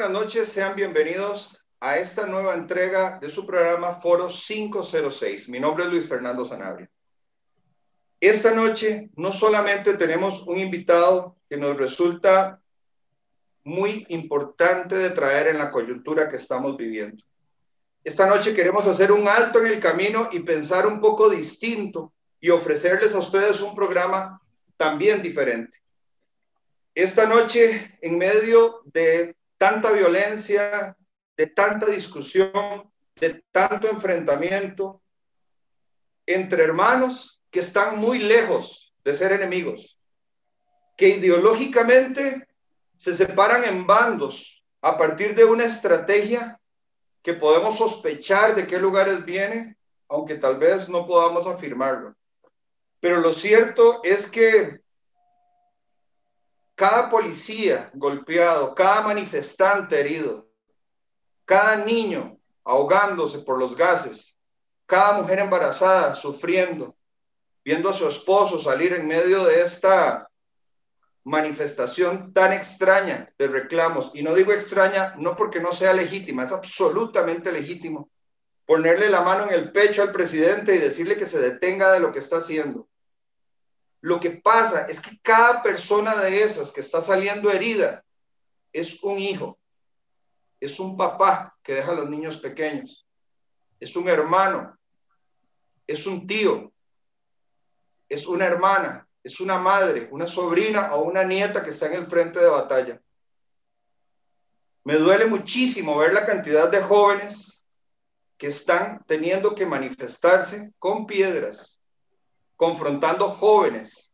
buenas noches, sean bienvenidos a esta nueva entrega de su programa Foro 506. Mi nombre es Luis Fernando Sanabria. Esta noche no solamente tenemos un invitado que nos resulta muy importante de traer en la coyuntura que estamos viviendo. Esta noche queremos hacer un alto en el camino y pensar un poco distinto y ofrecerles a ustedes un programa también diferente. Esta noche, en medio de tanta violencia, de tanta discusión, de tanto enfrentamiento entre hermanos que están muy lejos de ser enemigos, que ideológicamente se separan en bandos a partir de una estrategia que podemos sospechar de qué lugares viene, aunque tal vez no podamos afirmarlo. Pero lo cierto es que cada policía golpeado, cada manifestante herido, cada niño ahogándose por los gases, cada mujer embarazada sufriendo, viendo a su esposo salir en medio de esta manifestación tan extraña de reclamos, y no digo extraña no porque no sea legítima, es absolutamente legítimo ponerle la mano en el pecho al presidente y decirle que se detenga de lo que está haciendo. Lo que pasa es que cada persona de esas que está saliendo herida es un hijo, es un papá que deja a los niños pequeños, es un hermano, es un tío, es una hermana, es una madre, una sobrina o una nieta que está en el frente de batalla. Me duele muchísimo ver la cantidad de jóvenes que están teniendo que manifestarse con piedras, confrontando jóvenes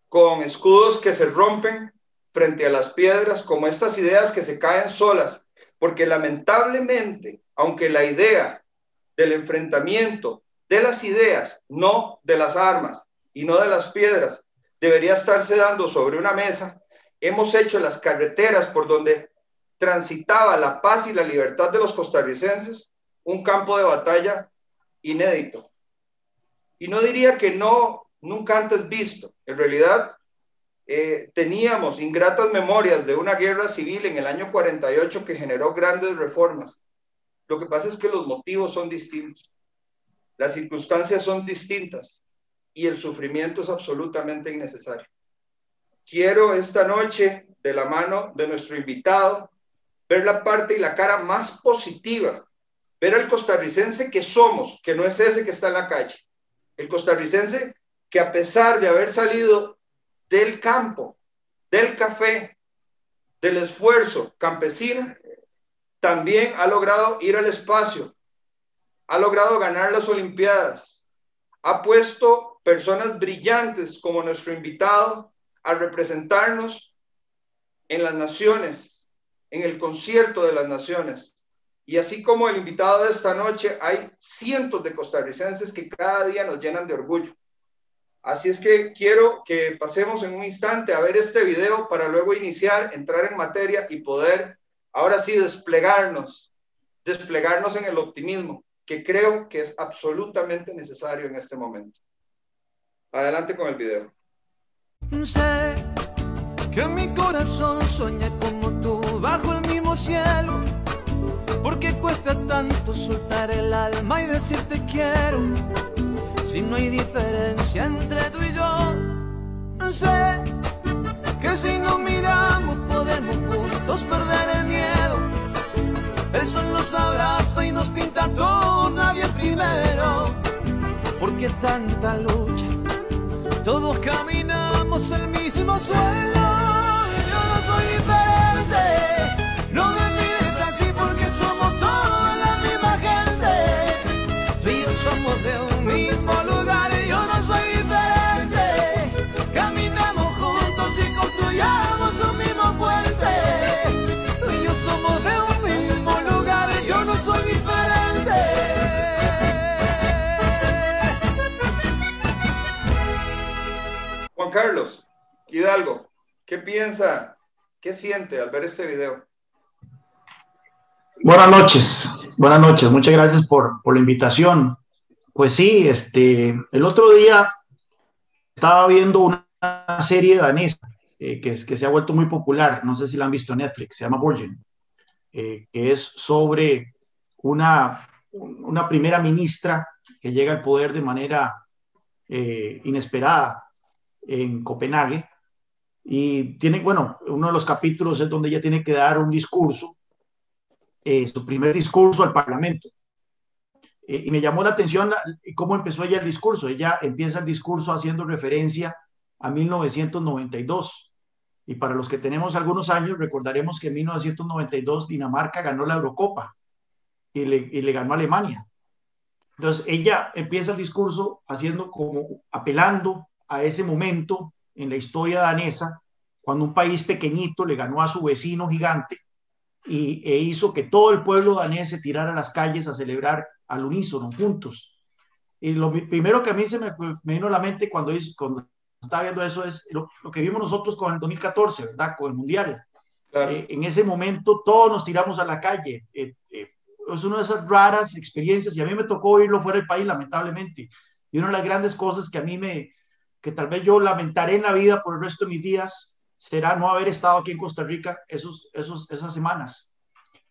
con escudos que se rompen frente a las piedras, como estas ideas que se caen solas, porque lamentablemente, aunque la idea del enfrentamiento de las ideas, no de las armas y no de las piedras, debería estarse dando sobre una mesa, hemos hecho las carreteras por donde transitaba la paz y la libertad de los costarricenses un campo de batalla inédito. Y no diría que no, nunca antes visto. En realidad, teníamos ingratas memorias de una guerra civil en el año 48 que generó grandes reformas. Lo que pasa es que los motivos son distintos, las circunstancias son distintas y el sufrimiento es absolutamente innecesario. Quiero esta noche, de la mano de nuestro invitado, ver la parte y la cara más positiva, ver al costarricense que somos, que no es ese que está en la calle. El costarricense que, a pesar de haber salido del campo, del café, del esfuerzo campesino, también ha logrado ir al espacio, ha logrado ganar las Olimpiadas, ha puesto personas brillantes como nuestro invitado a representarnos en las naciones, en el concierto de las naciones. Y así como el invitado de esta noche, hay cientos de costarricenses que cada día nos llenan de orgullo. Así es que quiero que pasemos en un instante a ver este video para luego iniciar, entrar en materia y poder ahora sí desplegarnos en el optimismo, que creo que es absolutamente necesario en este momento. Adelante con el video. Sé que mi corazón sueña como tú bajo el mismo cielo, porque cuesta tanto soltar el alma y decirte quiero, si no hay diferencia entre tú y yo. Sé que si nos miramos podemos juntos perder el miedo. El sol nos abraza y nos pinta a todos, nadie es primero. Porque tanta lucha, todos caminamos el mismo suelo. Yo no soy diferente, no me mires así porque somos todos la misma gente. Tú y yo somos de un mismo lugar y yo no soy diferente. Caminamos juntos y construyamos un mismo puente. Tú y yo somos de un mismo lugar y yo no soy diferente. Juan Carlos Hidalgo, ¿qué piensa, qué siente al ver este video? Buenas noches, muchas gracias por la invitación. Pues sí, el otro día estaba viendo una serie danesa que se ha vuelto muy popular, no sé si la han visto en Netflix, se llama Borgen. que es sobre una primera ministra que llega al poder de manera inesperada en Copenhague. Y tiene, bueno, uno de los capítulos es donde ella tiene que dar un discurso, su primer discurso al Parlamento. Y me llamó la atención cómo empezó ella el discurso. Ella empieza el discurso haciendo referencia a 1992. Y para los que tenemos algunos años, recordaremos que en 1992 Dinamarca ganó la Eurocopa y le ganó a Alemania. Entonces ella empieza el discurso haciendo como apelando a ese momento en la historia danesa, cuando un país pequeñito le ganó a su vecino gigante e hizo que todo el pueblo danés se tirara a las calles a celebrar al unísono, juntos. Y lo primero que a mí me vino a la mente cuando estaba viendo eso es lo que vimos nosotros con el 2014, ¿verdad? Con el Mundial. Claro. En ese momento todos nos tiramos a la calle. Es una de esas raras experiencias, y a mí me tocó irlo fuera del país, lamentablemente. Y una de las grandes cosas que tal vez yo lamentaré en la vida por el resto de mis días será no haber estado aquí en Costa Rica esas semanas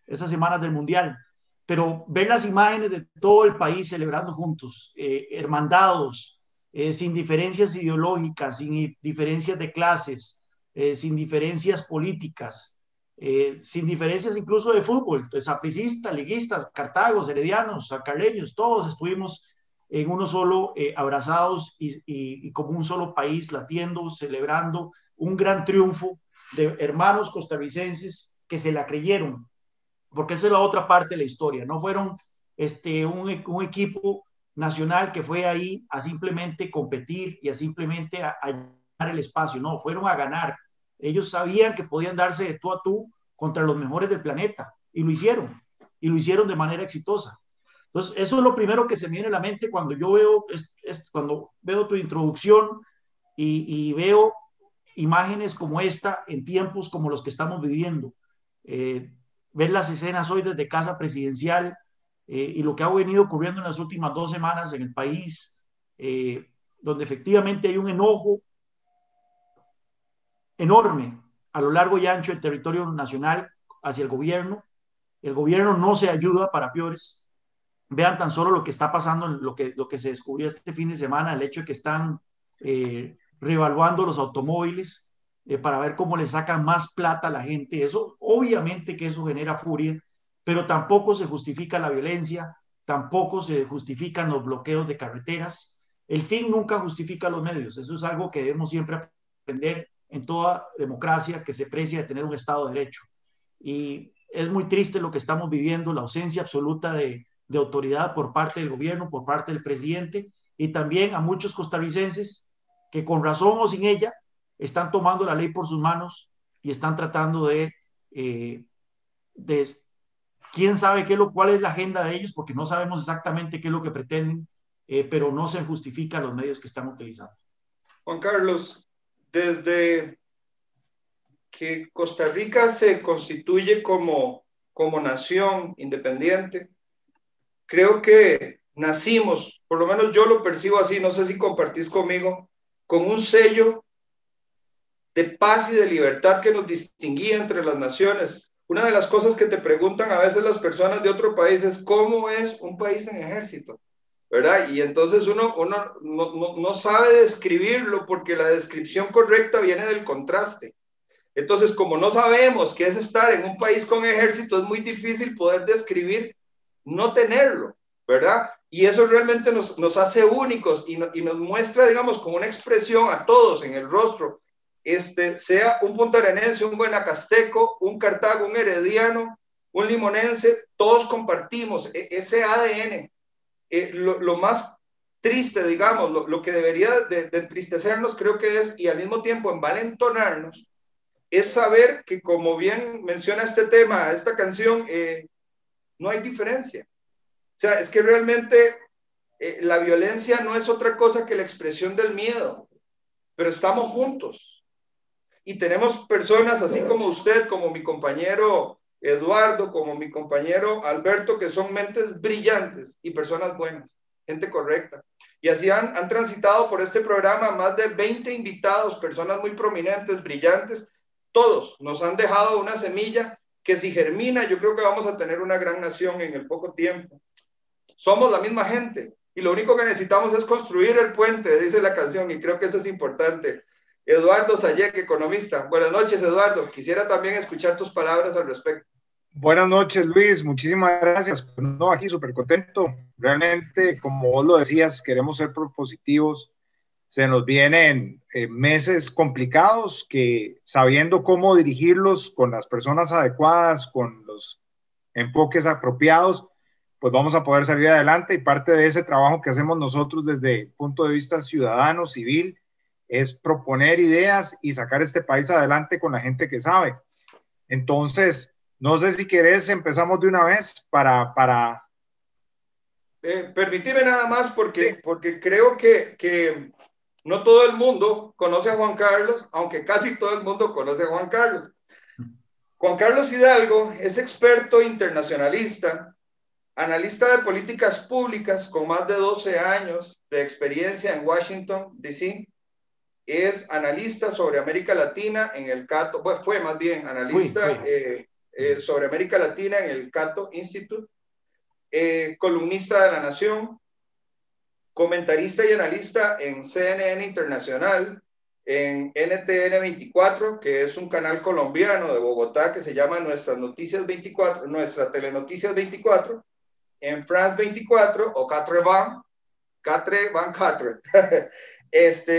del Mundial. Pero ver las imágenes de todo el país celebrando juntos, hermandados, sin diferencias ideológicas, sin diferencias de clases, sin diferencias políticas, sin diferencias incluso de fútbol, sapricistas, liguistas, cartagos, heredianos, sancarleños, todos estuvimos en uno solo, abrazados y como un solo país, latiendo, celebrando un gran triunfo de hermanos costarricenses que se la creyeron, porque esa es la otra parte de la historia. No fueron un equipo nacional que fue ahí a simplemente competir y a simplemente a llenar el espacio, no, fueron a ganar. Ellos sabían que podían darse de tú a tú contra los mejores del planeta, y lo hicieron de manera exitosa. Entonces, eso es lo primero que se me viene a la mente cuando yo veo, cuando veo tu introducción y veo imágenes como esta en tiempos como los que estamos viviendo. Ver las escenas hoy desde Casa Presidencial y lo que ha venido ocurriendo en las últimas 2 semanas en el país, donde efectivamente hay un enojo enorme a lo largo y ancho del territorio nacional hacia el gobierno. El gobierno no se ayuda para peores. Vean tan solo lo que está pasando, lo que se descubrió este fin de semana, el hecho de que están reevaluando los automóviles para ver cómo le sacan más plata a la gente. Eso, obviamente que eso genera furia, pero tampoco se justifica la violencia, tampoco se justifican los bloqueos de carreteras. El fin nunca justifica los medios. Eso es algo que debemos siempre aprender en toda democracia que se precia de tener un Estado de Derecho. Y es muy triste lo que estamos viviendo, la ausencia absoluta de autoridad por parte del gobierno, por parte del presidente, y también a muchos costarricenses que con razón o sin ella están tomando la ley por sus manos y están tratando de quién sabe cuál es la agenda de ellos, porque no sabemos exactamente qué es lo que pretenden, pero no se justifican los medios que están utilizando. Juan Carlos, desde que Costa Rica se constituye como nación independiente, creo que nacimos, por lo menos yo lo percibo así, no sé si compartís conmigo, con un sello de paz y de libertad que nos distinguía entre las naciones. Una de las cosas que te preguntan a veces las personas de otro país es cómo es un país en ejército, ¿verdad? Y entonces uno no sabe describirlo porque la descripción correcta viene del contraste. Entonces, como no sabemos qué es estar en un país con ejército, es muy difícil poder describir no tenerlo, ¿verdad? Y eso realmente nos hace únicos y nos muestra, digamos, como una expresión a todos en el rostro, sea un puntarenense, un guanacasteco, un cartago, un herediano, un limonense, todos compartimos ese ADN. Lo más triste, digamos, lo que debería de entristecernos, creo que es, y al mismo tiempo envalentonarnos, es saber que, como bien menciona este tema, esta canción, no hay diferencia. O sea, es que realmente la violencia no es otra cosa que la expresión del miedo, pero estamos juntos. Y tenemos personas así como usted, como mi compañero Eduardo, como mi compañero Alberto, que son mentes brillantes y personas buenas, gente correcta. Y así han transitado por este programa más de 20 invitados, personas muy prominentes, brillantes. Todos nos han dejado una semilla que si germina, yo creo que vamos a tener una gran nación en el poco tiempo. Somos la misma gente y lo único que necesitamos es construir el puente, dice la canción, y creo que eso es importante. Eduardo Sayek, economista. Buenas noches, Eduardo. Quisiera también escuchar tus palabras al respecto. Buenas noches, Luis. Muchísimas gracias. No, aquí súper contento. Realmente, como vos lo decías, queremos ser propositivos. Se nos vienen meses complicados que, sabiendo cómo dirigirlos con las personas adecuadas, con los enfoques apropiados, pues vamos a poder salir adelante. Y parte de ese trabajo que hacemos nosotros desde el punto de vista ciudadano, civil, es proponer ideas y sacar este país adelante con la gente que sabe. Entonces, no sé si querés, empezamos de una vez para... Permíteme nada más porque creo que no todo el mundo conoce a Juan Carlos, aunque casi todo el mundo conoce a Juan Carlos. Juan Carlos Hidalgo es experto internacionalista, analista de políticas públicas con más de 12 años de experiencia en Washington, D.C., es analista sobre América Latina en el Cato, bueno, fue más bien analista sobre América Latina en el Cato Institute, columnista de La Nación, comentarista y analista en CNN Internacional, en NTN 24, que es un canal colombiano de Bogotá que se llama Nuestras Noticias 24, Nuestra Telenoticias 24, en France 24 o Quatre Van Quatre.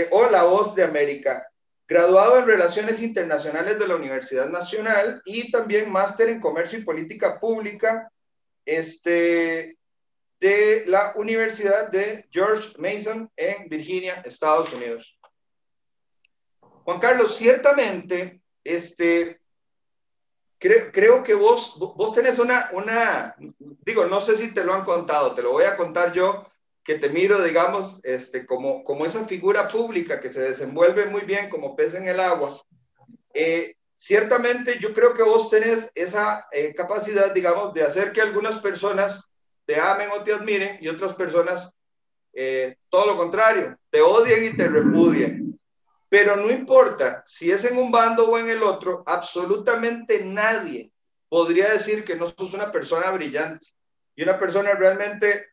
O La Voz de América, graduado en Relaciones Internacionales de la Universidad Nacional y también máster en Comercio y Política Pública de la Universidad de George Mason en Virginia, Estados Unidos. Juan Carlos, ciertamente, creo que vos tenés digo, no sé si te lo han contado, te lo voy a contar yo, que te miro, digamos, como esa figura pública que se desenvuelve muy bien como pez en el agua. Ciertamente yo creo que vos tenés esa capacidad, digamos, de hacer que algunas personas te amen o te admiren y otras personas todo lo contrario, te odien y te repudien. Pero no importa si es en un bando o en el otro, absolutamente nadie podría decir que no sos una persona brillante y una persona realmente...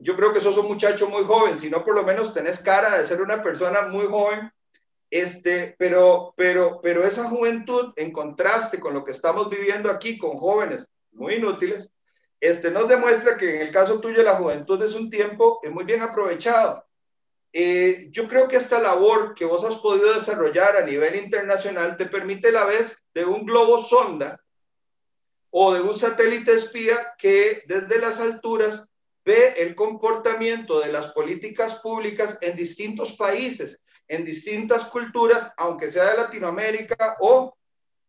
yo creo que sos un muchacho muy joven, si no por lo menos tenés cara de ser una persona muy joven, pero esa juventud en contraste con lo que estamos viviendo aquí con jóvenes muy inútiles, nos demuestra que en el caso tuyo la juventud es un tiempo muy bien aprovechado. Yo creo que esta labor que vos has podido desarrollar a nivel internacional te permite la vez de un globo sonda o de un satélite espía que desde las alturas ve el comportamiento de las políticas públicas en distintos países, en distintas culturas, aunque sea de Latinoamérica, o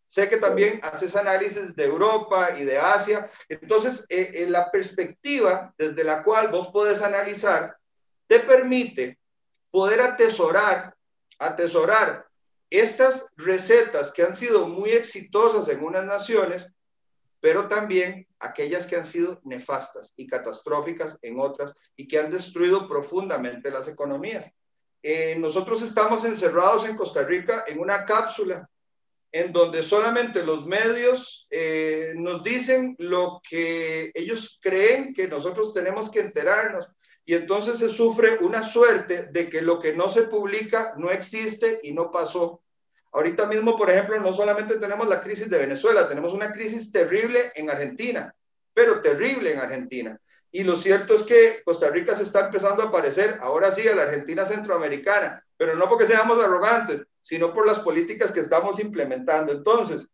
sé que también haces análisis de Europa y de Asia. Entonces, la perspectiva desde la cual vos podés analizar te permite poder atesorar estas recetas que han sido muy exitosas en unas naciones, pero también aquellas que han sido nefastas y catastróficas en otras y que han destruido profundamente las economías. Nosotros estamos encerrados en Costa Rica en una cápsula en donde solamente los medios nos dicen lo que ellos creen que nosotros tenemos que enterarnos, y entonces se sufre una suerte de que lo que no se publica no existe y no pasó. Ahorita mismo, por ejemplo, no solamente tenemos la crisis de Venezuela, tenemos una crisis terrible en Argentina, pero terrible en Argentina. Y lo cierto es que Costa Rica se está empezando a parecer, ahora sí, a la Argentina centroamericana, pero no porque seamos arrogantes, sino por las políticas que estamos implementando. Entonces,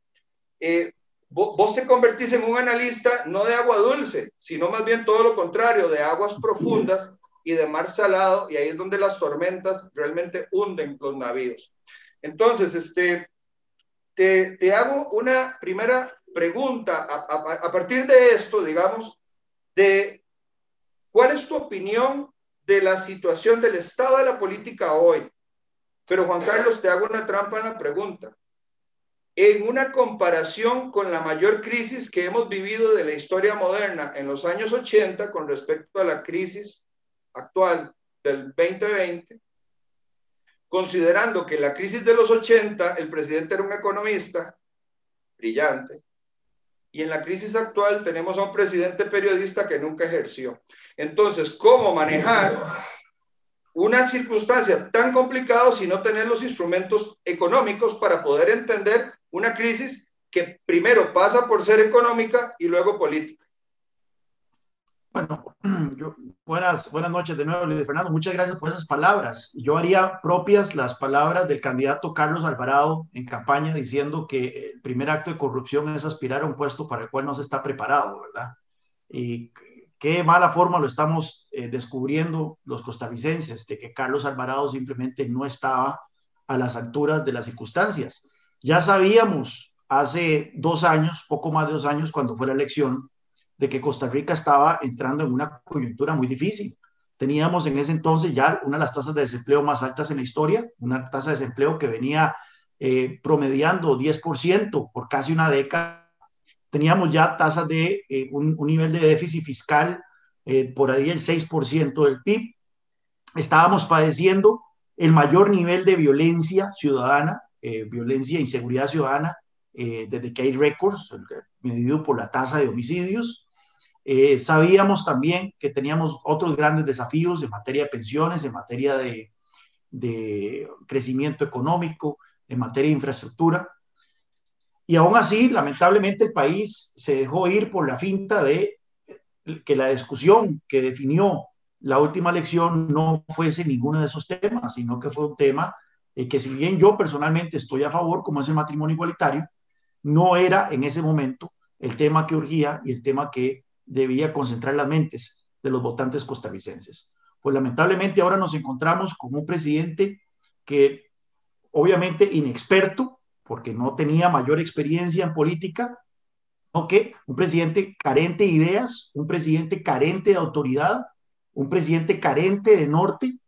vos te convertís en un analista no de agua dulce, sino más bien todo lo contrario, de aguas profundas y de mar salado, y ahí es donde las tormentas realmente hunden los navíos. Entonces, te hago una primera pregunta a partir de esto, digamos, de cuál es tu opinión de la situación del estado de la política hoy. Pero Juan Carlos, te hago una trampa en la pregunta. En una comparación con la mayor crisis que hemos vivido de la historia moderna en los años 80 con respecto a la crisis actual del 2020, considerando que en la crisis de los 80 el presidente era un economista brillante, y en la crisis actual tenemos a un presidente periodista que nunca ejerció. Entonces, ¿cómo manejar una circunstancia tan complicada si no tener los instrumentos económicos para poder entender una crisis que primero pasa por ser económica y luego política? Bueno, buenas noches de nuevo, Luis Fernando. Muchas gracias por esas palabras. Yo haría propias las palabras del candidato Carlos Alvarado en campaña diciendo que el primer acto de corrupción es aspirar a un puesto para el cual no se está preparado, ¿verdad? Y qué mala forma lo estamos descubriendo los costarricenses, de que Carlos Alvarado simplemente no estaba a las alturas de las circunstancias. Ya sabíamos hace 2 años, poco más de 2 años, cuando fue la elección, de que Costa Rica estaba entrando en una coyuntura muy difícil. Teníamos en ese entonces ya una de las tasas de desempleo más altas en la historia, una tasa de desempleo que venía promediando 10% por casi una década. Teníamos ya tasas de un nivel de déficit fiscal por ahí el 6% del PIB. Estábamos padeciendo el mayor nivel de violencia ciudadana, violencia e inseguridad ciudadana, desde que hay récords, medido por la tasa de homicidios. Sabíamos también que teníamos otros grandes desafíos en materia de pensiones, en materia de crecimiento económico, en materia de infraestructura. Y aún así, lamentablemente, el país se dejó ir por la finta de que la discusión que definió la última elección no fuese ninguno de esos temas, sino que fue un tema que, si bien yo personalmente estoy a favor, como es el matrimonio igualitario, no era en ese momento el tema que urgía y el tema que debía concentrar las mentes de los votantes costarricenses. Pues lamentablemente ahora nos encontramos con un presidente que, obviamente inexperto, porque no tenía mayor experiencia en política, ¿okay? Un presidente carente de ideas, un presidente carente de autoridad, un presidente carente de norte,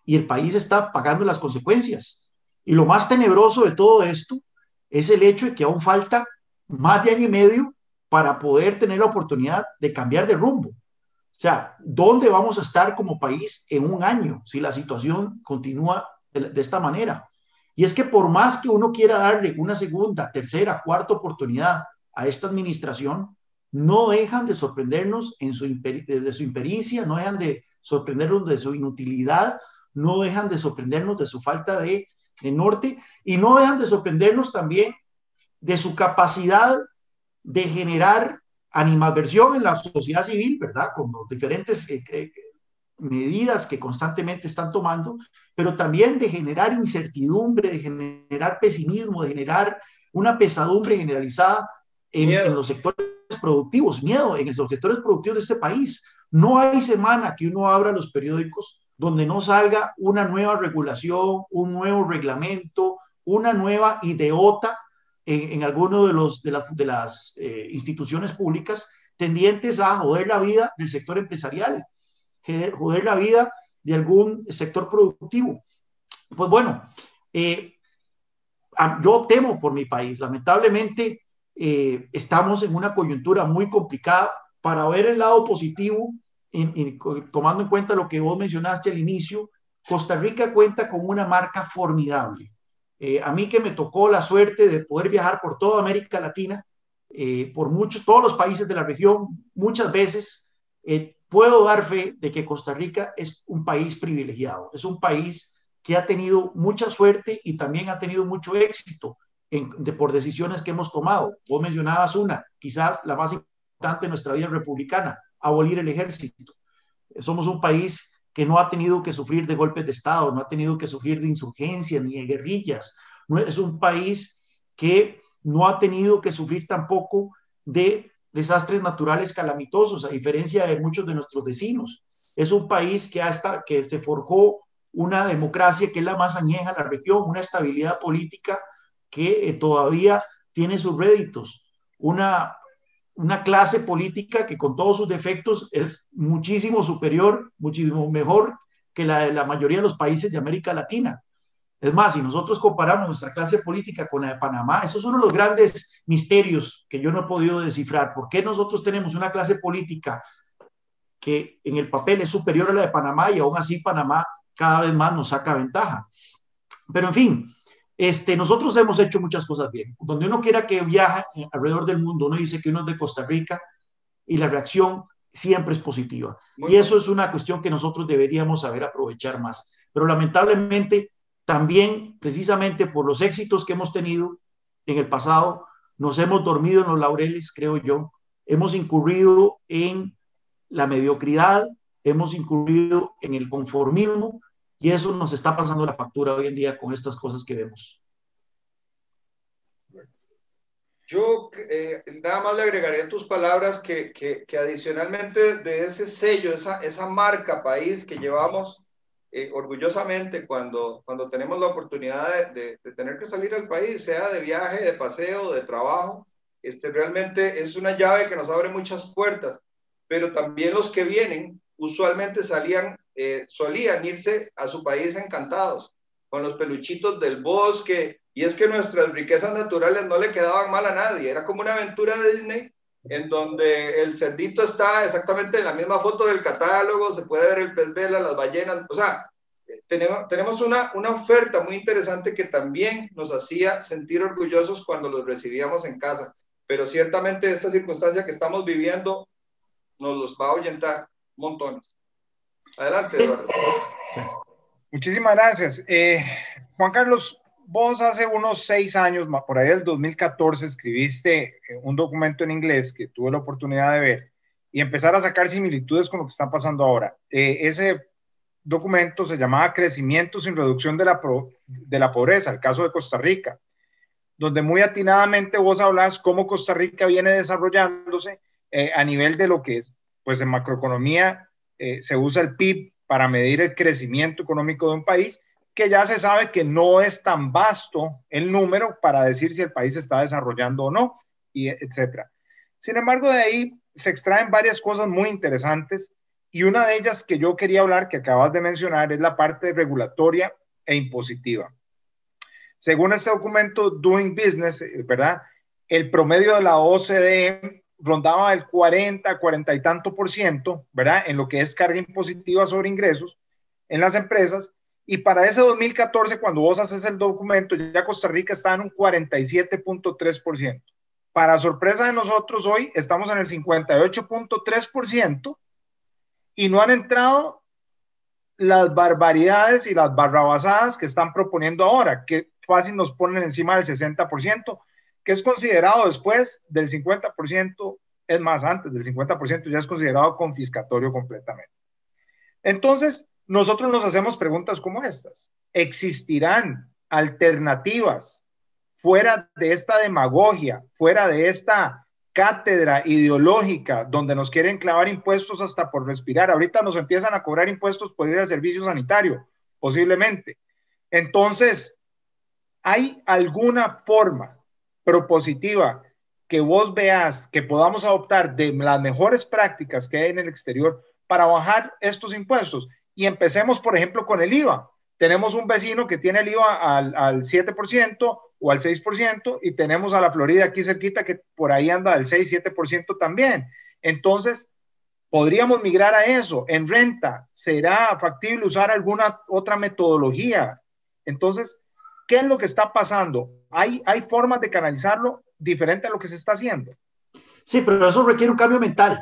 y el país está pagando las consecuencias. Y lo más tenebroso de todo esto es el hecho de que aún falta más de año y medio para poder tener la oportunidad de cambiar de rumbo. O sea, ¿dónde vamos a estar como país en 1 año si la situación continúa de esta manera? Y es que por más que uno quiera darle una segunda, tercera, cuarta oportunidad a esta administración, no dejan de sorprendernos de su impericia, no dejan de sorprendernos de su inutilidad, no dejan de sorprendernos de su falta de norte, y no dejan de sorprendernos también de su capacidad de generar animadversión en la sociedad civil, ¿verdad? Con los diferentes medidas que constantemente están tomando, pero también de generar incertidumbre, de generar pesimismo, de generar una pesadumbre generalizada en los sectores productivos, miedo en los sectores productivos de este país. No hay semana que uno abra los periódicos donde no salga una nueva regulación, un nuevo reglamento, una nueva ideota en alguno de las instituciones públicas tendientes a joder la vida del sector empresarial, joder la vida de algún sector productivo. Pues bueno, yo temo por mi país. Lamentablemente estamos en una coyuntura muy complicada. Para ver el lado positivo, tomando en cuenta lo que vos mencionaste al inicio, Costa Rica cuenta con una marca formidable. A mí, que me tocó la suerte de poder viajar por toda América Latina, todos los países de la región, muchas veces, puedo dar fe de que Costa Rica es un país privilegiado, es un país que ha tenido mucha suerte y también ha tenido mucho éxito por decisiones que hemos tomado. Vos mencionabas una, quizás la más importante de nuestra vida republicana: abolir el ejército. Somos un país que no ha tenido que sufrir de golpes de Estado, no ha tenido que sufrir de insurgencias ni de guerrillas. Es un país que no ha tenido que sufrir tampoco de desastres naturales calamitosos, a diferencia de muchos de nuestros vecinos. Es un país que se forjó una democracia que es la más añeja de la región, una estabilidad política que todavía tiene sus réditos, una clase política que, con todos sus defectos, es muchísimo superior, muchísimo mejor que la de la mayoría de los países de América Latina. Es más, si nosotros comparamos nuestra clase política con la de Panamá, eso es uno de los grandes misterios que yo no he podido descifrar. ¿Por qué nosotros tenemos una clase política que en el papel es superior a la de Panamá y aún así Panamá cada vez más nos saca ventaja? Pero en fin, Nosotros hemos hecho muchas cosas bien. Donde uno quiera que viaja alrededor del mundo, uno dice que uno es de Costa Rica y la reacción siempre es positiva. Y eso es una cuestión que nosotros deberíamos saber aprovechar más. Pero lamentablemente, también, precisamente por los éxitos que hemos tenido en el pasado, nos hemos dormido en los laureles, creo yo. Hemos incurrido en la mediocridad, hemos incurrido en el conformismo, y eso nos está pasando la factura hoy en día con estas cosas que vemos. Yo nada más le agregaría en tus palabras que adicionalmente de ese sello, esa marca país que llevamos orgullosamente cuando tenemos la oportunidad de tener que salir al país, sea de viaje, de paseo, de trabajo, realmente es una llave que nos abre muchas puertas, pero también los que vienen usualmente solían irse a su país encantados, con los peluchitos del bosque, y es que nuestras riquezas naturales no le quedaban mal a nadie, era como una aventura de Disney, en donde el cerdito está exactamente en la misma foto del catálogo, se puede ver el pez vela, las ballenas, o sea, tenemos una oferta muy interesante que también nos hacía sentir orgullosos cuando los recibíamos en casa, pero ciertamente esta circunstancia que estamos viviendo nos los va a ahuyentar montones. Adelante, Eduardo. Muchísimas gracias. Juan Carlos, vos hace unos 6 años, por ahí del 2014, escribiste un documento en inglés que tuve la oportunidad de ver y empezar a sacar similitudes con lo que está pasando ahora. Ese documento se llamaba Crecimiento sin reducción de la pobreza, el caso de Costa Rica, donde muy atinadamente vos hablas cómo Costa Rica viene desarrollándose a nivel de lo que es, pues en macroeconomía se usa el PIB para medir el crecimiento económico de un país, que ya se sabe que no es tan vasto el número para decir si el país se está desarrollando o no, y etcétera. Sin embargo, de ahí se extraen varias cosas muy interesantes, y una de ellas que yo quería hablar, que acabas de mencionar, es la parte regulatoria e impositiva. Según este documento, Doing Business, ¿verdad? El promedio de la OCDE rondaba el 40 y tanto %, ¿verdad? En lo que es carga impositiva sobre ingresos en las empresas. Y para ese 2014, cuando vos haces el documento, ya Costa Rica está en un 47.3%. Para sorpresa de nosotros, hoy estamos en el 58.3% y no han entrado las barbaridades y las barrabasadas que están proponiendo ahora, que fácil nos ponen encima del 60%, que es considerado después del 50%, es más, antes del 50% ya es considerado confiscatorio completamente. Entonces, nosotros nos hacemos preguntas como estas. ¿Existirán alternativas fuera de esta demagogia, fuera de esta cátedra ideológica donde nos quieren clavar impuestos hasta por respirar? Ahorita nos empiezan a cobrar impuestos por ir al servicio sanitario, posiblemente. Entonces, ¿hay alguna forma propositiva que vos veas que podamos adoptar de las mejores prácticas que hay en el exterior para bajar estos impuestos? Y empecemos, por ejemplo, con el IVA. Tenemos un vecino que tiene el IVA al 7% o al 6%, y tenemos a la Florida aquí cerquita que por ahí anda al 6-7% también. Entonces, podríamos migrar a eso. En renta, ¿será factible usar alguna otra metodología? Entonces, ¿qué es lo que está pasando? ¿Hay formas de canalizarlo diferente a lo que se está haciendo? Sí, pero eso requiere un cambio mental.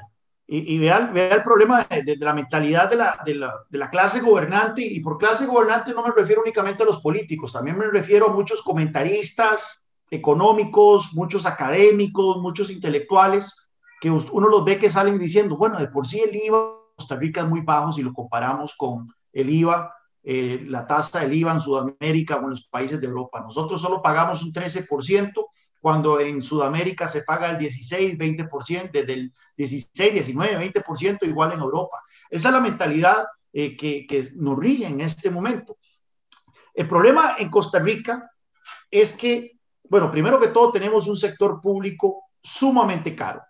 Y vea el problema de la mentalidad de la clase gobernante, y por clase gobernante no me refiero únicamente a los políticos, también me refiero a muchos comentaristas económicos, muchos académicos, muchos intelectuales, que uno los ve que salen diciendo, bueno, de por sí el IVA en Costa Rica es muy bajo si lo comparamos con el IVA, la tasa del IVA en Sudamérica o en los países de Europa. Nosotros solo pagamos un 13%, cuando en Sudamérica se paga el 16, 20%, desde el 16, 19, 20%, igual en Europa. Esa es la mentalidad que nos rige en este momento. El problema en Costa Rica es que, bueno, primero que todo tenemos un sector público sumamente caro,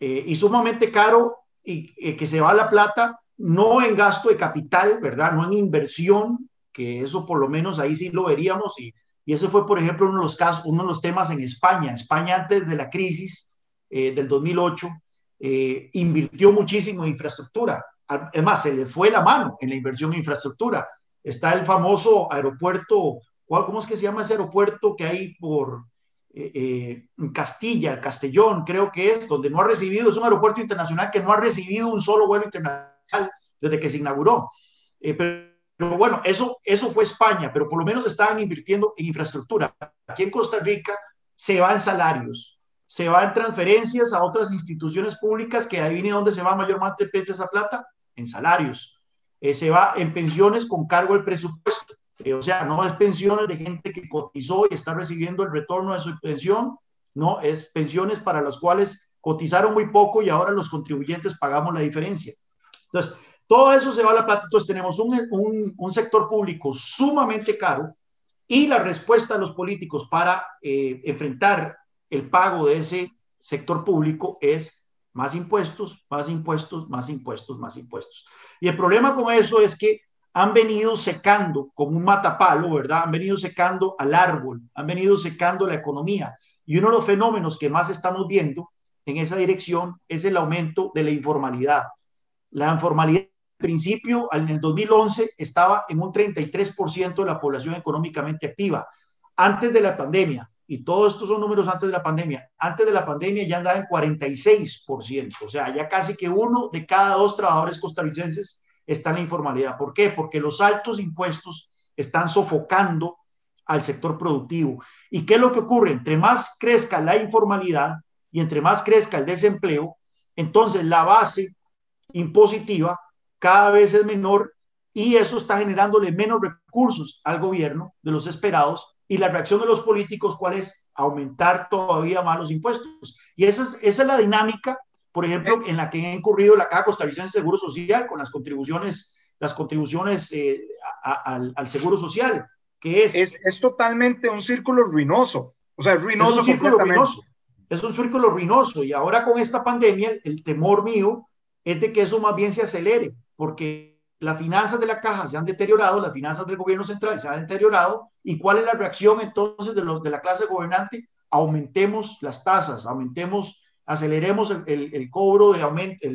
y sumamente caro, y que se va la plata no en gasto de capital, ¿verdad? No en inversión, que eso por lo menos ahí sí lo veríamos, y ese fue, por ejemplo, uno de los temas en España. España, antes de la crisis del 2008, invirtió muchísimo en infraestructura. Es más, se le fue la mano en la inversión en infraestructura. Está el famoso aeropuerto ¿cómo es que se llama ese aeropuerto que hay por Castilla, Castellón, creo que es, donde no ha recibido, es un aeropuerto internacional que no ha recibido un solo vuelo internacional desde que se inauguró. Pero bueno, eso fue España, pero por lo menos estaban invirtiendo en infraestructura. Aquí en Costa Rica se va en salarios, se va en transferencias a otras instituciones públicas, que adivine dónde se va mayormente esa plata, en salarios. Se va en pensiones con cargo al presupuesto. O sea, no es pensiones de gente que cotizó y está recibiendo el retorno de su pensión, no, es pensiones para las cuales cotizaron muy poco y ahora los contribuyentes pagamos la diferencia. Entonces, todo eso se va a la plata. Entonces, tenemos un sector público sumamente caro y la respuesta de los políticos para enfrentar el pago de ese sector público es más impuestos, más impuestos, más impuestos, más impuestos. Y el problema con eso es que han venido secando como un matapalo, ¿verdad? Han venido secando al árbol, han venido secando la economía. Y uno de los fenómenos que más estamos viendo en esa dirección es el aumento de la informalidad. La informalidad, al principio, en el 2011, estaba en un 33% de la población económicamente activa. Antes de la pandemia, y todos estos son números antes de la pandemia ya andaba en 46%. O sea, ya casi que 1 de cada 2 trabajadores costarricenses está en la informalidad. ¿Por qué? Porque los altos impuestos están sofocando al sector productivo. ¿Y qué es lo que ocurre? Entre más crezca la informalidad y entre más crezca el desempleo, entonces la base impositiva cada vez es menor y eso está generándole menos recursos al gobierno de los esperados. Y la reacción de los políticos, ¿cuál es? Aumentar todavía más los impuestos. Y esa es la dinámica, por ejemplo, en la que ha incurrido la Caja Costarricense de Seguro Social con las contribuciones al Seguro Social, que es totalmente un círculo ruinoso. O sea, es ruinoso. Es un círculo ruinoso. Es un círculo ruinoso. Y ahora con esta pandemia, el temor mío es de que eso más bien se acelere, porque las finanzas de la Caja se han deteriorado, las finanzas del gobierno central se han deteriorado. ¿Y cuál es la reacción entonces de la clase gobernante? Aumentemos las tasas, aceleremos el cobro de aumento,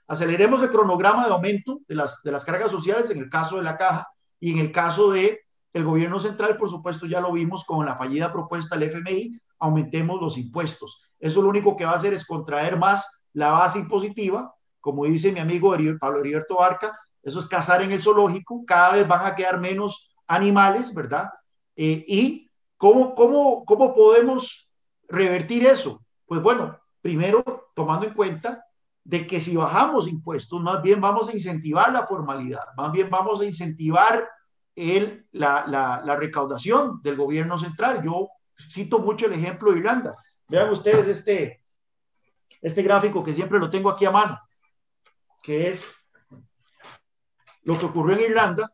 aceleremos el cronograma de aumento de las cargas sociales en el caso de la Caja, y en el caso del gobierno central, por supuesto, ya lo vimos con la fallida propuesta del FMI, aumentemos los impuestos. Eso lo único que va a hacer es contraer más la base impositiva, como dice mi amigo Pablo Heriberto Barca, eso es cazar en el zoológico, cada vez van a quedar menos animales, ¿verdad? ¿Y cómo podemos revertir eso? Pues bueno, primero tomando en cuenta de que si bajamos impuestos, más bien vamos a incentivar la formalidad, más bien vamos a incentivar la recaudación del gobierno central. Yo cito mucho el ejemplo de Irlanda. Vean ustedes este gráfico que siempre lo tengo aquí a mano, que es lo que ocurrió en Irlanda.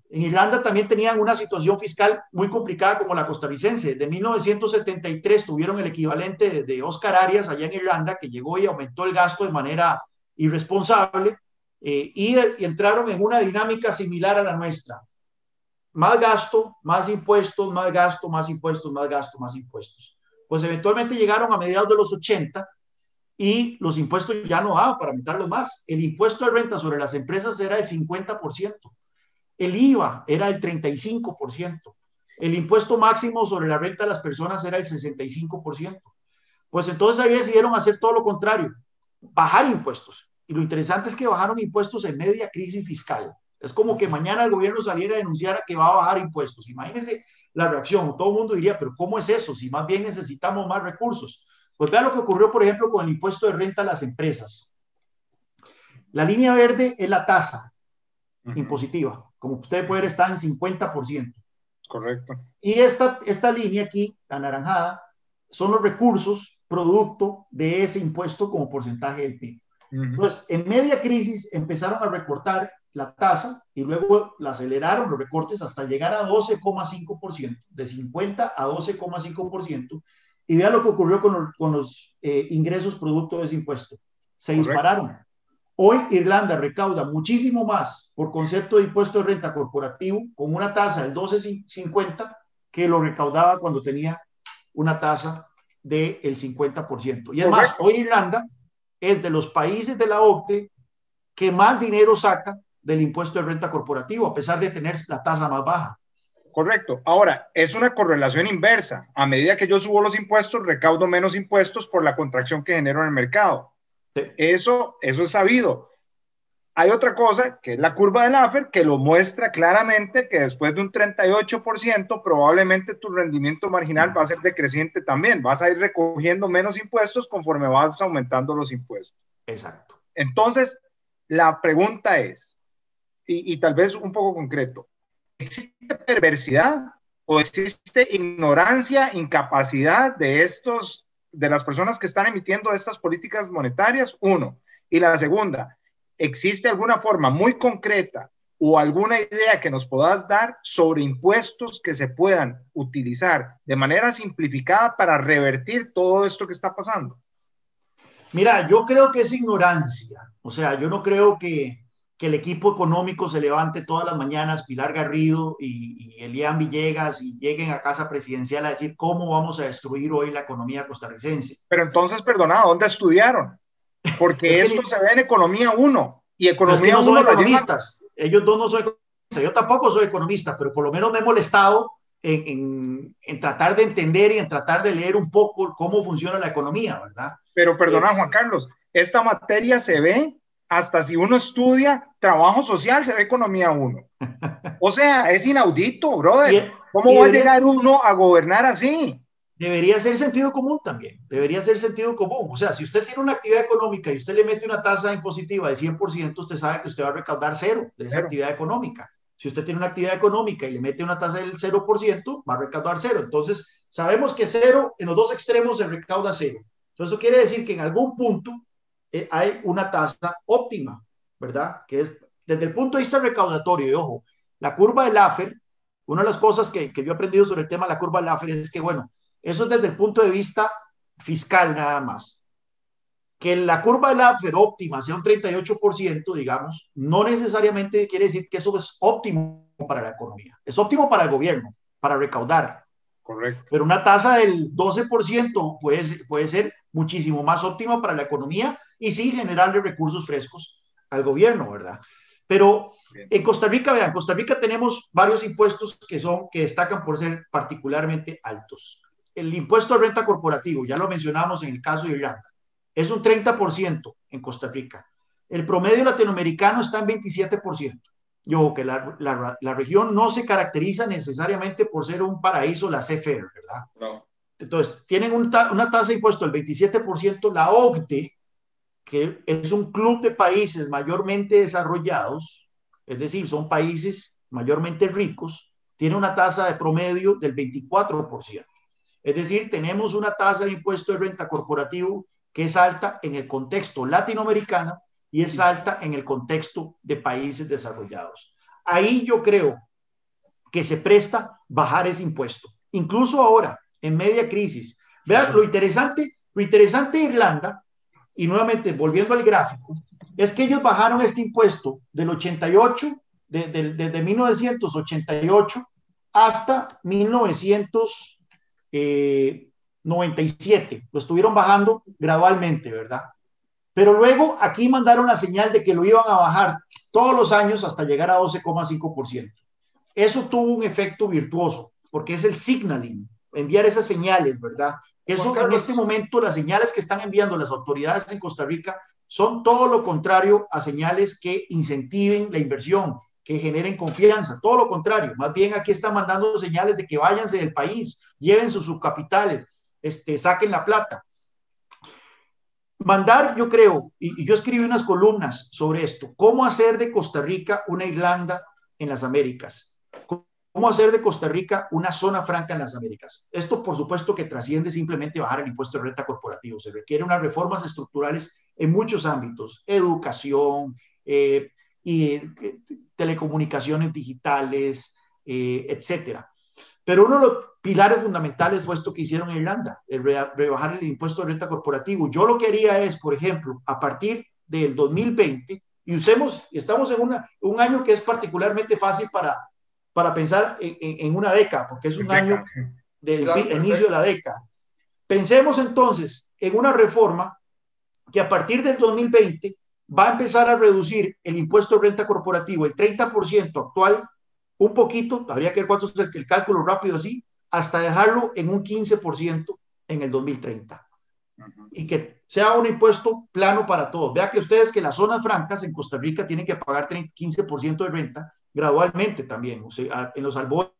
En Irlanda también tenían una situación fiscal muy complicada como la costarricense. De 1973 tuvieron el equivalente de Oscar Arias allá en Irlanda, que llegó y aumentó el gasto de manera irresponsable, y entraron en una dinámica similar a la nuestra. Más gasto, más impuestos, más gasto, más impuestos, más gasto, más impuestos. Pues eventualmente llegaron a mediados de los 80 y los impuestos ya no daban para aumentarlos más. El impuesto de renta sobre las empresas era del 50%. El IVA era el 35%. El impuesto máximo sobre la renta de las personas era el 65%. Pues entonces ahí decidieron hacer todo lo contrario, bajar impuestos. Y lo interesante es que bajaron impuestos en media crisis fiscal. Es como que mañana el gobierno saliera a denunciar que va a bajar impuestos. Imagínense la reacción. Todo el mundo diría, pero ¿cómo es eso? Si más bien necesitamos más recursos. Pues vean lo que ocurrió, por ejemplo, con el impuesto de renta a las empresas. La línea verde es la tasa impositiva. Como usted puede ver, está en 50%. Correcto. Y esta línea aquí, la anaranjada, son los recursos producto de ese impuesto como porcentaje del PIB. Entonces, en media crisis empezaron a recortar la tasa y luego la aceleraron los recortes hasta llegar a 12,5%, de 50 a 12,5%. Y vean lo que ocurrió con los ingresos producto de ese impuesto. Se dispararon. Hoy Irlanda recauda muchísimo más por concepto de impuesto de renta corporativo con una tasa del 12,50 que lo recaudaba cuando tenía una tasa del 50%. Y es más, hoy Irlanda es de los países de la OCDE que más dinero saca del impuesto de renta corporativo, a pesar de tener la tasa más baja. Correcto. Ahora, es una correlación inversa. A medida que yo subo los impuestos, recaudo menos impuestos por la contracción que genero en el mercado. Sí. Eso es sabido. Hay otra cosa, que es la curva de Laffer, que lo muestra claramente que después de un 38%, probablemente tu rendimiento marginal va a ser decreciente también. Vas a ir recogiendo menos impuestos conforme vas aumentando los impuestos. Exacto. Entonces, la pregunta es, y tal vez un poco concreto, ¿existe perversidad o existe ignorancia, incapacidad de las personas que están emitiendo estas políticas monetarias? Uno. Y la segunda, ¿existe alguna forma muy concreta o alguna idea que nos puedas dar sobre impuestos que se puedan utilizar de manera simplificada para revertir todo esto que está pasando? Mira, yo creo que es ignorancia. O sea, yo no creo que el equipo económico se levante todas las mañanas, Pilar Garrido y Elian Villegas, y lleguen a casa presidencial a decir cómo vamos a destruir hoy la economía costarricense. Pero entonces, perdona, ¿dónde estudiaron? Porque esto se ve en Economía 1. Y Economía 1 es que no son economistas. Ellos dos no son economistas. Yo tampoco soy economista, pero por lo menos me he molestado en tratar de entender y en tratar de leer un poco cómo funciona la economía, ¿verdad? Pero perdona, Juan Carlos, esta materia se ve hasta si uno estudia trabajo social, se ve Economía 1. O sea, es inaudito, brother. ¿Cómo va a llegar uno a gobernar así? Debería ser sentido común también. Debería ser sentido común. O sea, si usted tiene una actividad económica y usted le mete una tasa impositiva de 100%, usted sabe que usted va a recaudar cero de esa actividad económica. Si usted tiene una actividad económica y le mete una tasa del 0%, va a recaudar cero. Entonces, sabemos que cero, en los dos extremos se recauda cero. Entonces, eso quiere decir que en algún punto hay una tasa óptima, ¿verdad? Que es, desde el punto de vista recaudatorio, y ojo, la curva de Laffer, una de las cosas que yo he aprendido sobre el tema de la curva de Laffer es que, bueno, eso es desde el punto de vista fiscal nada más. Que la curva de Laffer óptima sea un 38%, digamos, no necesariamente quiere decir que eso es óptimo para la economía. Es óptimo para el gobierno, para recaudar. Correcto. Pero una tasa del 12% puede ser muchísimo más óptima para la economía y sí generarle recursos frescos al gobierno, ¿verdad? Pero en Costa Rica, vean, en Costa Rica tenemos varios impuestos que destacan por ser particularmente altos. El impuesto de renta corporativo, ya lo mencionamos en el caso de Irlanda, es un 30% en Costa Rica. El promedio latinoamericano está en 27%. Yo que la región no se caracteriza necesariamente por ser un paraíso laissez-faire, ¿verdad? No. Entonces, tienen una tasa de impuesto del 27%. La OCDE, que es un club de países mayormente desarrollados, es decir, son países mayormente ricos, tiene una tasa de promedio del 24%. Es decir, tenemos una tasa de impuesto de renta corporativo que es alta en el contexto latinoamericano y es alta en el contexto de países desarrollados. Ahí yo creo que se presta bajar ese impuesto. Incluso ahora, en media crisis. Vean, lo interesante de Irlanda, y nuevamente volviendo al gráfico, es que ellos bajaron este impuesto del 88, desde 1988 hasta 1997. Lo estuvieron bajando gradualmente, ¿verdad? Pero luego aquí mandaron la señal de que lo iban a bajar todos los años hasta llegar a 12,5%. Eso tuvo un efecto virtuoso, porque es el signaling, enviar esas señales, ¿verdad? Eso en este momento, las señales que están enviando las autoridades en Costa Rica son todo lo contrario a señales que incentiven la inversión, que generen confianza, todo lo contrario. Más bien aquí están mandando señales de que váyanse del país, lleven su subcapital, saquen la plata. Mandar, yo creo, y yo escribí unas columnas sobre esto, cómo hacer de Costa Rica una Irlanda en las Américas. ¿Cómo hacer de Costa Rica una zona franca en las Américas? Esto, por supuesto, que trasciende simplemente bajar el impuesto de renta corporativo. Se requieren unas reformas estructurales en muchos ámbitos, educación, y telecomunicaciones digitales, etcétera. Pero uno de los pilares fundamentales fue esto que hicieron en Irlanda, rebajar el impuesto de renta corporativo. Yo lo que haría es, por ejemplo, a partir del 2020, y estamos en un año que es particularmente fácil para pensar en una década, porque es un año del inicio de la década. Pensemos entonces en una reforma que a partir del 2020 va a empezar a reducir el impuesto de renta corporativo, el 30% actual, un poquito, habría que ver cuánto es el cálculo rápido así, hasta dejarlo en un 15% en el 2030. Y que sea un impuesto plano para todos. Vea que ustedes que las zonas francas en Costa Rica tienen que pagar 15% de renta gradualmente también. O sea, en los albores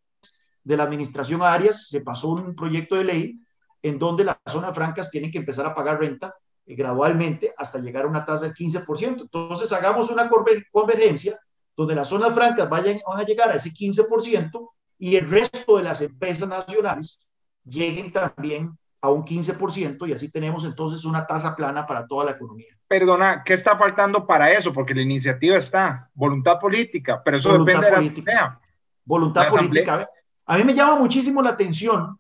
de la administración Arias se pasó un proyecto de ley en donde las zonas francas tienen que empezar a pagar renta gradualmente hasta llegar a una tasa del 15%. Entonces hagamos una convergencia donde las zonas francas van a llegar a ese 15% y el resto de las empresas nacionales lleguen también a un 15% y así tenemos entonces una tasa plana para toda la economía. Perdona, ¿qué está faltando para eso? Porque la iniciativa está, voluntad política, pero eso Voluntad depende política. de la asamblea. Voluntad política. A mí me llama muchísimo la atención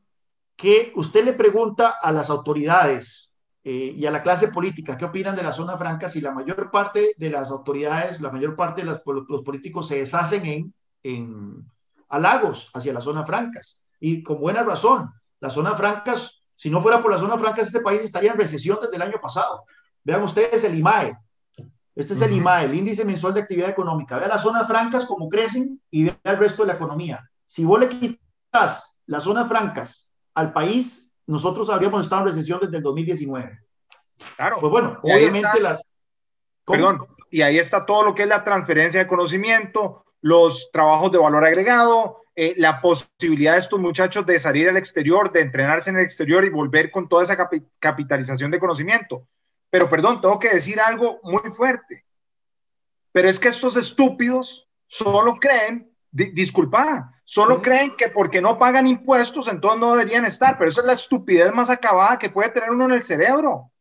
que usted le pregunta a las autoridades y a la clase política qué opinan de la zona franca si la mayor parte de las autoridades, la mayor parte de los políticos se deshacen en halagos hacia las zonas francas y con buena razón. Las zonas francas, si no fuera por las zonas francas, este país estaría en recesión desde el año pasado. Vean ustedes el IMAE. Este es el IMAE, el Índice Mensual de Actividad Económica. Vean las zonas francas cómo crecen y vean el resto de la economía. Si vos le quitas las zonas francas al país, nosotros habríamos estado en recesión desde el 2019. Claro. Pues bueno, obviamente las... Perdón, y ahí está todo lo que es la transferencia de conocimiento, los trabajos de valor agregado, la posibilidad de estos muchachos de salir al exterior, de entrenarse en el exterior y volver con toda esa capitalización de conocimiento. Pero perdón, tengo que decir algo muy fuerte. Pero es que estos estúpidos solo creen, solo creen que porque no pagan impuestos entonces no deberían estar, pero eso es la estupidez más acabada que puede tener uno en el cerebro.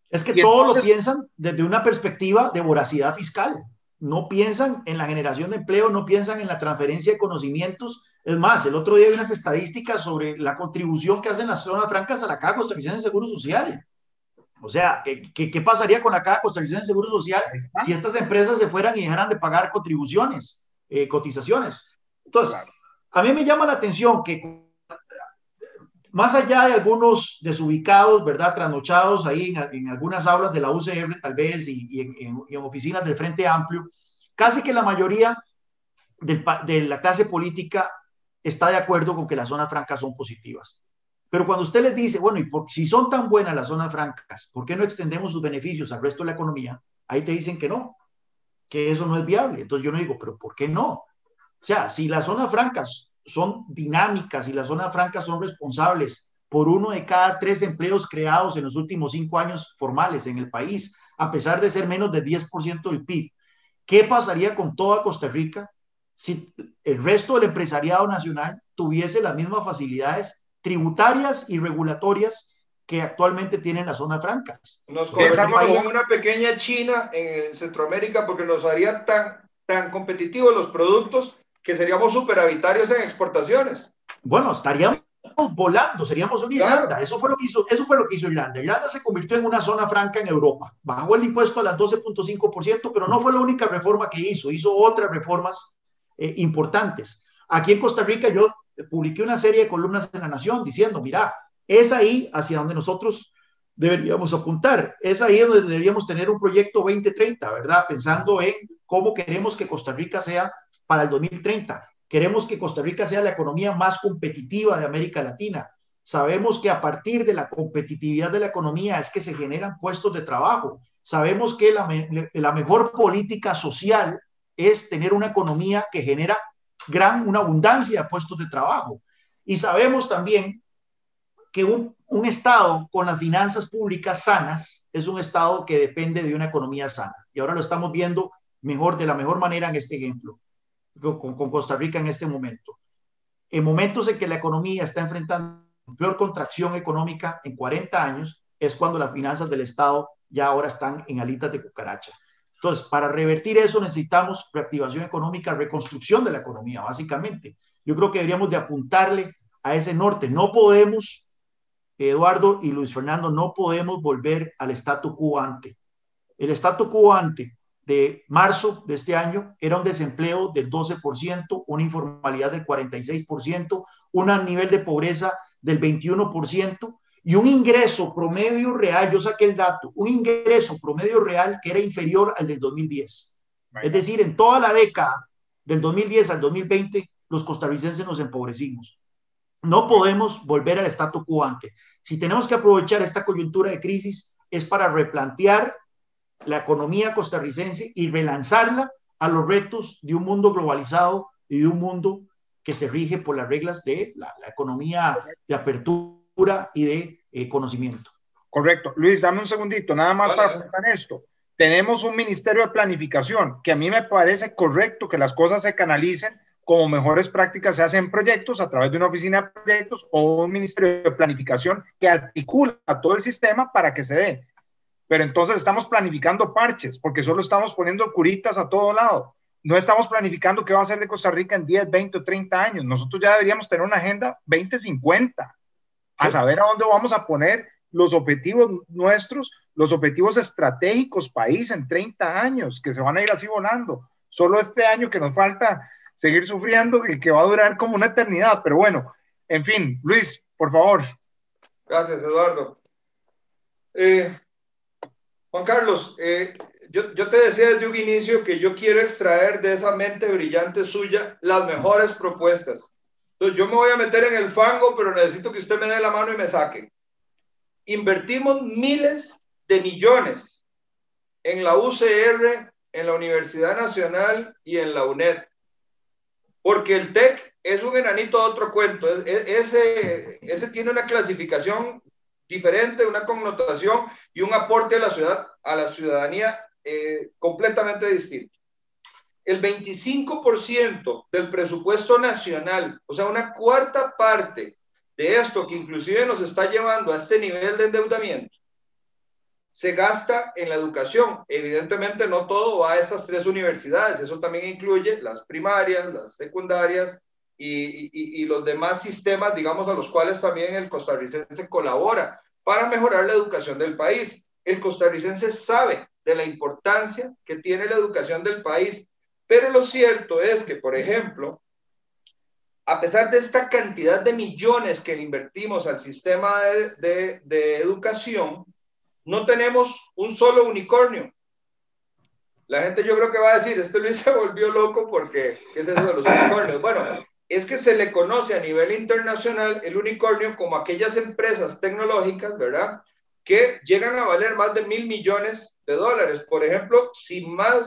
Es que todos lo piensan desde una perspectiva de voracidad fiscal. No piensan en la generación de empleo, no piensan en la transferencia de conocimientos. Es más, el otro día hay unas estadísticas sobre la contribución que hacen las zonas francas a la Caja Costarricense de Seguro Social. O sea, ¿qué pasaría con la Caja Costarricense de Seguro Social si estas empresas se fueran y dejaran de pagar contribuciones, cotizaciones? Entonces, a mí me llama la atención que más allá de algunos desubicados, ¿verdad?, trasnochados ahí en algunas aulas de la UCR tal vez y en oficinas del Frente Amplio, casi que la mayoría de la clase política está de acuerdo con que las zonas francas son positivas. Pero cuando usted les dice, bueno, si son tan buenas las zonas francas, ¿por qué no extendemos sus beneficios al resto de la economía? Ahí te dicen que no, que eso no es viable. Entonces yo no digo, ¿pero por qué no? O sea, si las zonas francas son dinámicas y las zonas francas son responsables por 1 de cada 3 empleos creados en los últimos 5 años formales en el país, a pesar de ser menos del 10% del PIB, ¿qué pasaría con toda Costa Rica si el resto del empresariado nacional tuviese las mismas facilidades tributarias y regulatorias que actualmente tienen las zonas francas? Nos convertiríamos en una pequeña China en Centroamérica porque nos haría tan competitivos los productos que seríamos superavitarios en exportaciones. Bueno, estaríamos volando, seríamos una Irlanda. Claro. Eso fue lo que hizo Irlanda. Irlanda se convirtió en una zona franca en Europa. Bajó el impuesto a las 12.5%, pero no fue la única reforma que hizo. Hizo otras reformas importantes. Aquí en Costa Rica yo publiqué una serie de columnas en La Nación diciendo, mira, es ahí hacia donde nosotros deberíamos apuntar. Es ahí donde deberíamos tener un proyecto 2030, ¿verdad? Pensando en cómo queremos que Costa Rica sea para el 2030. Queremos que Costa Rica sea la economía más competitiva de América Latina. Sabemos que a partir de la competitividad de la economía es que se generan puestos de trabajo. Sabemos que la mejor política social es tener una economía que genera una abundancia de puestos de trabajo. Y sabemos también que un Estado con las finanzas públicas sanas es un Estado que depende de una economía sana. Y ahora lo estamos viendo de la mejor manera en este ejemplo, con Costa Rica en este momento. En momentos en que la economía está enfrentando la peor contracción económica en 40 años, es cuando las finanzas del Estado ya ahora están en alitas de cucaracha. Entonces, para revertir eso necesitamos reactivación económica, reconstrucción de la economía, básicamente. Yo creo que deberíamos de apuntarle a ese norte. No podemos, Eduardo y Luis Fernando, no podemos volver al statu quo ante. El statu quo ante de marzo de este año era un desempleo del 12%, una informalidad del 46%, un nivel de pobreza del 21%, y un ingreso promedio real, yo saqué el dato, un ingreso promedio real que era inferior al del 2010. Es decir, en toda la década del 2010 al 2020, los costarricenses nos empobrecimos. No podemos volver al statu quo ante. Si tenemos que aprovechar esta coyuntura de crisis es para replantear la economía costarricense y relanzarla a los retos de un mundo globalizado y de un mundo que se rige por las reglas de la economía de apertura y de conocimiento. Correcto. Luis, dame un segundito, nada más para apuntar esto. Tenemos un ministerio de planificación que a mí me parece correcto que las cosas se canalicen como mejores prácticas se hacen proyectos a través de una oficina de proyectos o un ministerio de planificación que articula todo el sistema para que se dé. Pero entonces estamos planificando parches porque solo estamos poniendo curitas a todo lado. No estamos planificando qué va a ser de Costa Rica en 10, 20 o 30 años. Nosotros ya deberíamos tener una agenda 2050 a saber a dónde vamos a poner los objetivos nuestros, los objetivos estratégicos país en 30 años, que se van a ir así volando. Solo este año que nos falta seguir sufriendo y que va a durar como una eternidad. Pero bueno, en fin, Luis, por favor. Gracias, Eduardo. Juan Carlos, yo te decía desde un inicio que yo quiero extraer de esa mente brillante suya las mejores propuestas. Entonces yo me voy a meter en el fango, pero necesito que usted me dé la mano y me saque. Invertimos miles de millones en la UCR, en la Universidad Nacional y en la UNED, porque el TEC es un enanito de otro cuento. Ese tiene una clasificación diferente, una connotación y un aporte a la ciudadanía completamente distinto. El 25% del presupuesto nacional, o sea, una cuarta parte de esto que inclusive nos está llevando a este nivel de endeudamiento, se gasta en la educación. Evidentemente no todo va a estas 3 universidades, eso también incluye las primarias, las secundarias y los demás sistemas, digamos, a los cuales también el costarricense colabora para mejorar la educación del país. El costarricense sabe de la importancia que tiene la educación del país, pero lo cierto es que, por ejemplo, a pesar de esta cantidad de millones que invertimos al sistema de educación, no tenemos un solo unicornio. La gente yo creo que va a decir, este Luis se volvió loco porque, ¿qué es eso de los unicornios? Bueno, es que se le conoce a nivel internacional el unicornio como aquellas empresas tecnológicas, ¿verdad?, que llegan a valer más de $1,000 millones. Por ejemplo, si mal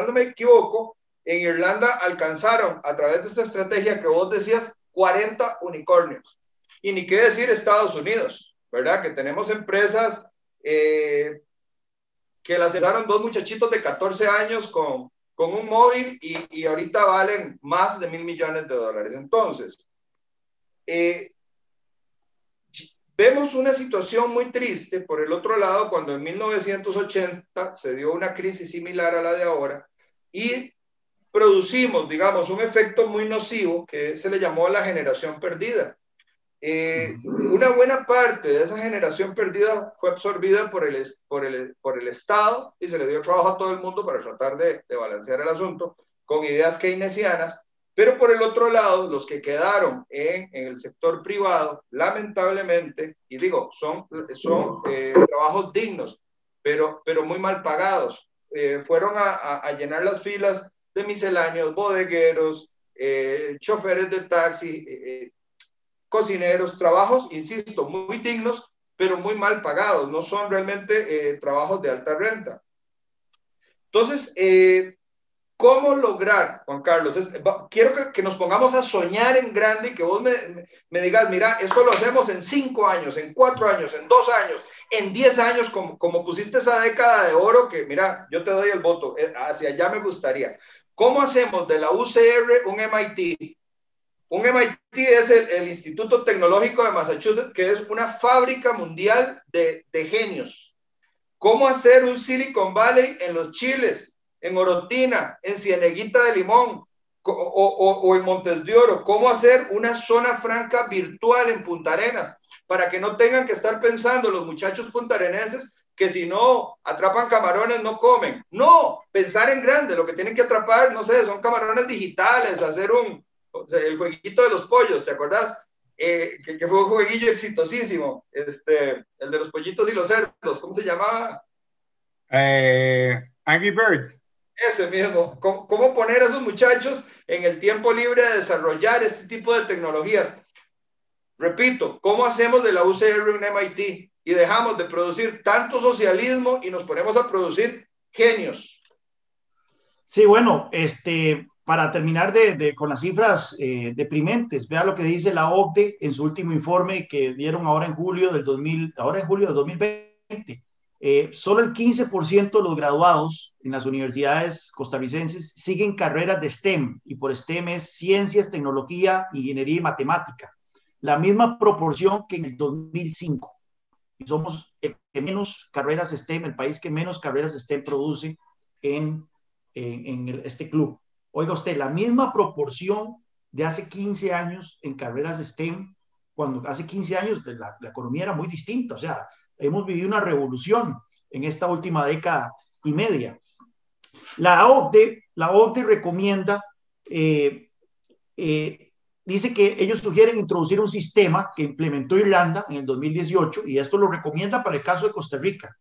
no me equivoco, en Irlanda alcanzaron a través de esta estrategia que vos decías 40 unicornios. Y ni qué decir Estados Unidos, ¿verdad?, que tenemos empresas que las heredaron 2 muchachitos de 14 años con un móvil y ahorita valen más de $1,000 millones. Entonces, vemos una situación muy triste por el otro lado cuando en 1980 se dio una crisis similar a la de ahora y producimos, digamos, un efecto muy nocivo que se le llamó la generación perdida. Una buena parte de esa generación perdida fue absorbida por el Estado y se le dio trabajo a todo el mundo para tratar de balancear el asunto con ideas keynesianas, pero por el otro lado, los que quedaron en el sector privado, lamentablemente, y digo, son trabajos dignos, pero muy mal pagados, fueron a llenar las filas de misceláneos, bodegueros, choferes de taxi, cocineros, trabajos, insisto, muy dignos, pero muy mal pagados, no son realmente trabajos de alta renta. Entonces, ¿cómo lograr, Juan Carlos? Quiero que nos pongamos a soñar en grande y que vos me digas, mira, esto lo hacemos en 5 años, en 4 años, en 2 años, en 10 años, como pusiste esa década de oro, que mira, yo te doy el voto, hacia allá me gustaría. ¿Cómo hacemos de la UCR un MIT? Un MIT es el Instituto Tecnológico de Massachusetts, que es una fábrica mundial de genios. ¿Cómo hacer un Silicon Valley en los Chiles, en Orotina, en Cieneguita de Limón o en Montes de Oro? ¿Cómo hacer una zona franca virtual en Punta Arenas para que no tengan que estar pensando los muchachos puntarenenses que si no atrapan camarones no comen? No, pensar en grande, lo que tienen que atrapar, no sé, son camarones digitales, hacer el jueguito de los pollos, ¿te acordás? Que fue un jueguillo exitosísimo, el de los pollitos y los cerdos, ¿cómo se llamaba? Angry Bird. Ese mismo. ¿Cómo poner a esos muchachos en el tiempo libre de desarrollar este tipo de tecnologías? Repito, ¿cómo hacemos de la UCR un MIT y dejamos de producir tanto socialismo y nos ponemos a producir genios? Sí, bueno, para terminar con las cifras deprimentes, vea lo que dice la OCDE en su último informe que dieron ahora en julio del 2020. Solo el 15% de los graduados en las universidades costarricenses siguen carreras de STEM, y por STEM es ciencias, tecnología, ingeniería y matemática. La misma proporción que en el 2005. Y somos el que menos carreras STEM, el país que menos carreras STEM produce en este club. Oiga usted, la misma proporción de hace 15 años en carreras STEM, cuando hace 15 años la economía era muy distinta. O sea, hemos vivido una revolución en esta última década y media. La OCDE recomienda, dice que ellos sugieren introducir un sistema que implementó Irlanda en el 2018, y esto lo recomienda para el caso de Costa Rica.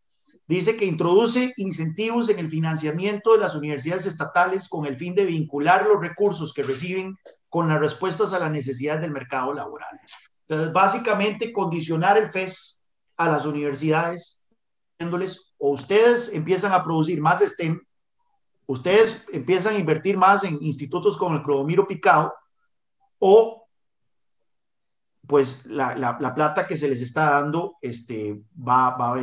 Dice que introduce incentivos en el financiamiento de las universidades estatales con el fin de vincular los recursos que reciben con las respuestas a las necesidades del mercado laboral. Entonces, básicamente, condicionar el FES a las universidades, diciéndoles: o ustedes empiezan a producir más STEM, ustedes empiezan a invertir más en institutos como el Clodomiro Picado, o pues la plata que se les está dando va a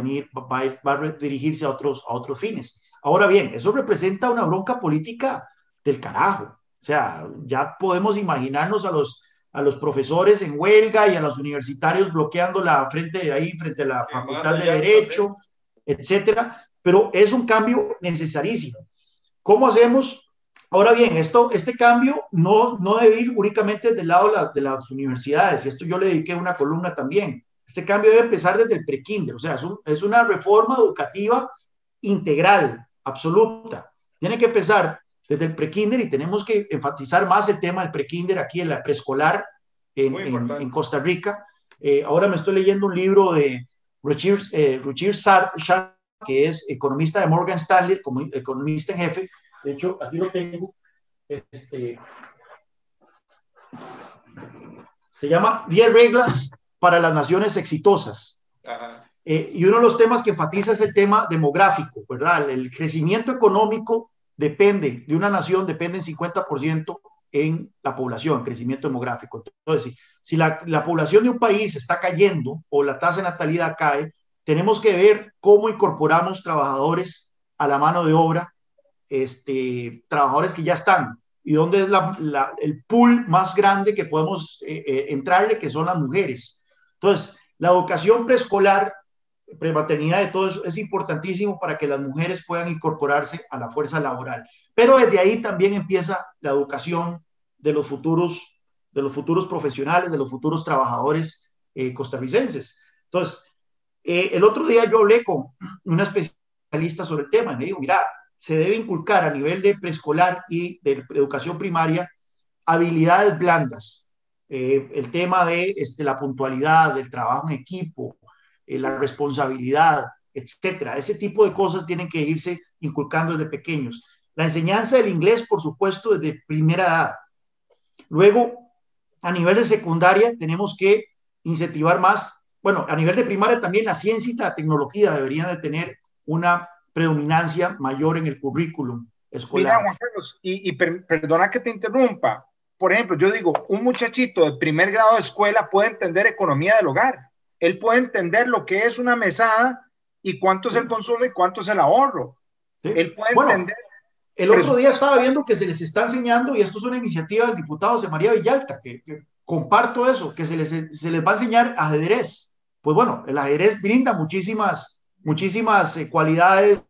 dirigirse a otros fines. Ahora bien, eso representa una bronca política del carajo. O sea, ya podemos imaginarnos a los profesores en huelga y a los universitarios bloqueando frente a la Facultad de Derecho, etcétera. Pero es un cambio necesarísimo. ¿Cómo hacemos? Ahora bien, este cambio no debe ir únicamente del lado de las universidades, y esto yo le dediqué una columna también. Este cambio debe empezar desde el prekinder, o sea, es una reforma educativa integral, absoluta. Tiene que empezar desde el prekinder, y tenemos que enfatizar más el tema del prekinder aquí en la preescolar en Costa Rica. Ahora me estoy leyendo un libro de Ruchir Sharma, que es economista de Morgan Stanley, como economista en jefe. De hecho, aquí lo tengo. Se llama 10 reglas para las naciones exitosas. Y uno de los temas que enfatiza es el tema demográfico, ¿verdad? El crecimiento económico de una nación depende en 50% en la población, crecimiento demográfico. Entonces, si la población de un país está cayendo o la tasa de natalidad cae, tenemos que ver cómo incorporamos trabajadores a la mano de obra, trabajadores que ya están, y dónde es el pool más grande que podemos entrarle, que son las mujeres. Entonces, la educación preescolar, prematernidad, de todo eso es importantísimo para que las mujeres puedan incorporarse a la fuerza laboral. Pero desde ahí también empieza la educación de los futuros profesionales, de los futuros trabajadores costarricenses. Entonces, el otro día yo hablé con una especialista sobre el tema y me dijo: mira, se debe inculcar a nivel de preescolar y de educación primaria habilidades blandas. El tema de la puntualidad, del trabajo en equipo, la responsabilidad, etcétera. Ese tipo de cosas tienen que irse inculcando desde pequeños. La enseñanza del inglés, por supuesto, desde primera edad. Luego, a nivel de secundaria, tenemos que incentivar más. Bueno, a nivel de primaria también la ciencia y la tecnología deberían de tener una predominancia mayor en el currículum escolar. Mira, Juan Carlos, perdona que te interrumpa. Por ejemplo, yo digo, un muchachito de primer grado de escuela puede entender economía del hogar. Él puede entender lo que es una mesada y cuánto es el consumo y cuánto es el ahorro. Sí. Él puede entender. El otro día estaba viendo que se les está enseñando, y esto es una iniciativa del diputado José María Villalta, que comparto eso, que se les va a enseñar ajedrez. Pues bueno, el ajedrez brinda muchísimas cualidades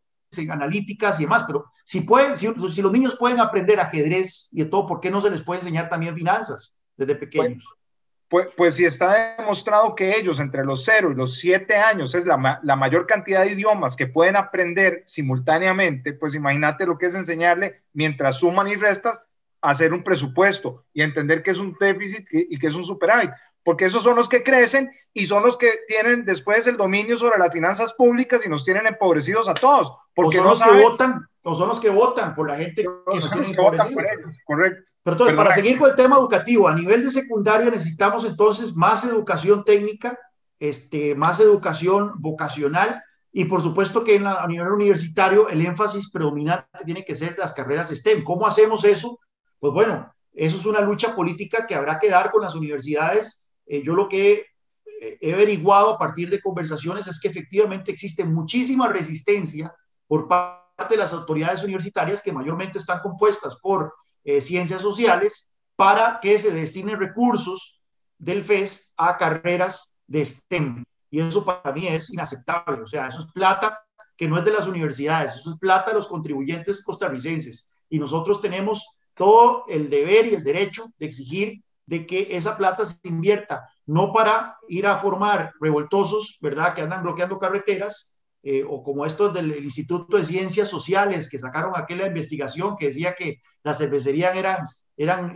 analíticas y demás, pero si los niños pueden aprender ajedrez y todo, ¿por qué no se les puede enseñar también finanzas desde pequeños? Pues si está demostrado que ellos entre los 0 y los 7 años es la mayor cantidad de idiomas que pueden aprender simultáneamente, pues imagínate lo que es enseñarle, mientras suman y restas, hacer un presupuesto y entender que es un déficit y que es un superávit. porque esos son los que crecen y son los que tienen después el dominio sobre las finanzas públicas y nos tienen empobrecidos a todos. Porque o son los que votan por la gente que nos tienen empobrecidos. Correcto. Pero entonces, para seguir con el tema educativo, a nivel de secundaria necesitamos entonces más educación técnica, más educación vocacional, y por supuesto que a nivel universitario el énfasis predominante tiene que ser las carreras STEM. ¿Cómo hacemos eso? Pues bueno, eso es una lucha política que habrá que dar con las universidades. Yo lo que he averiguado a partir de conversaciones es que efectivamente existe muchísima resistencia por parte de las autoridades universitarias, que mayormente están compuestas por ciencias sociales, para que se destinen recursos del FES a carreras de STEM. Y eso para mí es inaceptable. O sea, eso es plata que no es de las universidades, eso es plata de los contribuyentes costarricenses. Y nosotros tenemos todo el deber y el derecho de exigir de que esa plata se invierta, no para ir a formar revoltosos, ¿verdad?, que andan bloqueando carreteras, o como estos del Instituto de Ciencias Sociales, que sacaron aquella investigación que decía que las cervecerías eran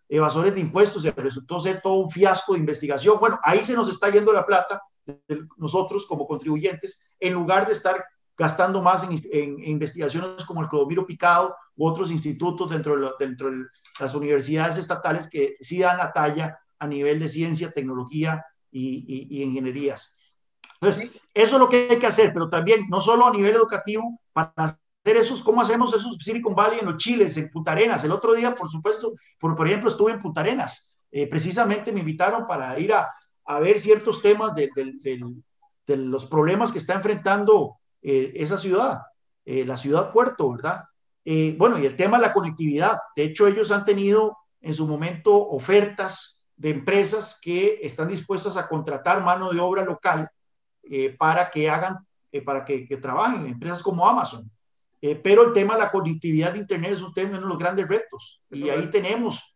evasores de impuestos, y resultó ser todo un fiasco de investigación. Bueno, ahí se nos está yendo la plata de nosotros como contribuyentes, en lugar de estar gastando más en investigaciones como el Clodomiro Picado u otros institutos dentro de las universidades estatales que sí dan la talla a nivel de ciencia, tecnología y ingenierías. Entonces, eso es lo que hay que hacer, pero también no solo a nivel educativo, para hacer esos, ¿cómo hacemos esos Silicon Valley en los Chiles, en Punta Arenas? El otro día, por supuesto, por ejemplo, estuve en Punta Arenas, precisamente me invitaron para ir a ver ciertos temas de los problemas que está enfrentando esa ciudad, la ciudad puerto, ¿verdad? Bueno, y el tema de la conectividad. De hecho, ellos han tenido en su momento ofertas de empresas que están dispuestas a contratar mano de obra local para que trabajen, empresas como Amazon. Pero el tema de la conectividad de Internet es uno de los grandes retos. Y ahí tenemos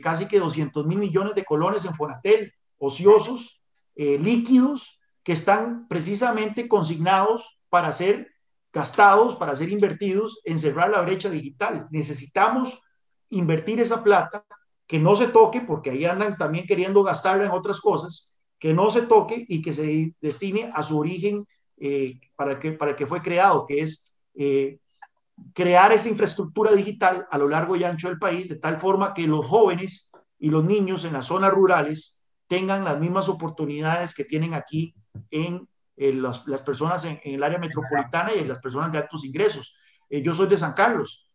casi que 200.000 millones de colones en Fonatel, ociosos, líquidos, que están precisamente consignados para ser gastados, para ser invertidos en cerrar la brecha digital. Necesitamos invertir esa plata, que no se toque, porque ahí andan también queriendo gastarla en otras cosas, que no se toque y que se destine a su origen para el que fue creado, que es crear esa infraestructura digital a lo largo y ancho del país, de tal forma que los jóvenes y los niños en las zonas rurales tengan las mismas oportunidades que tienen aquí en las personas en el área metropolitana y en las personas de altos ingresos. Yo soy de San Carlos.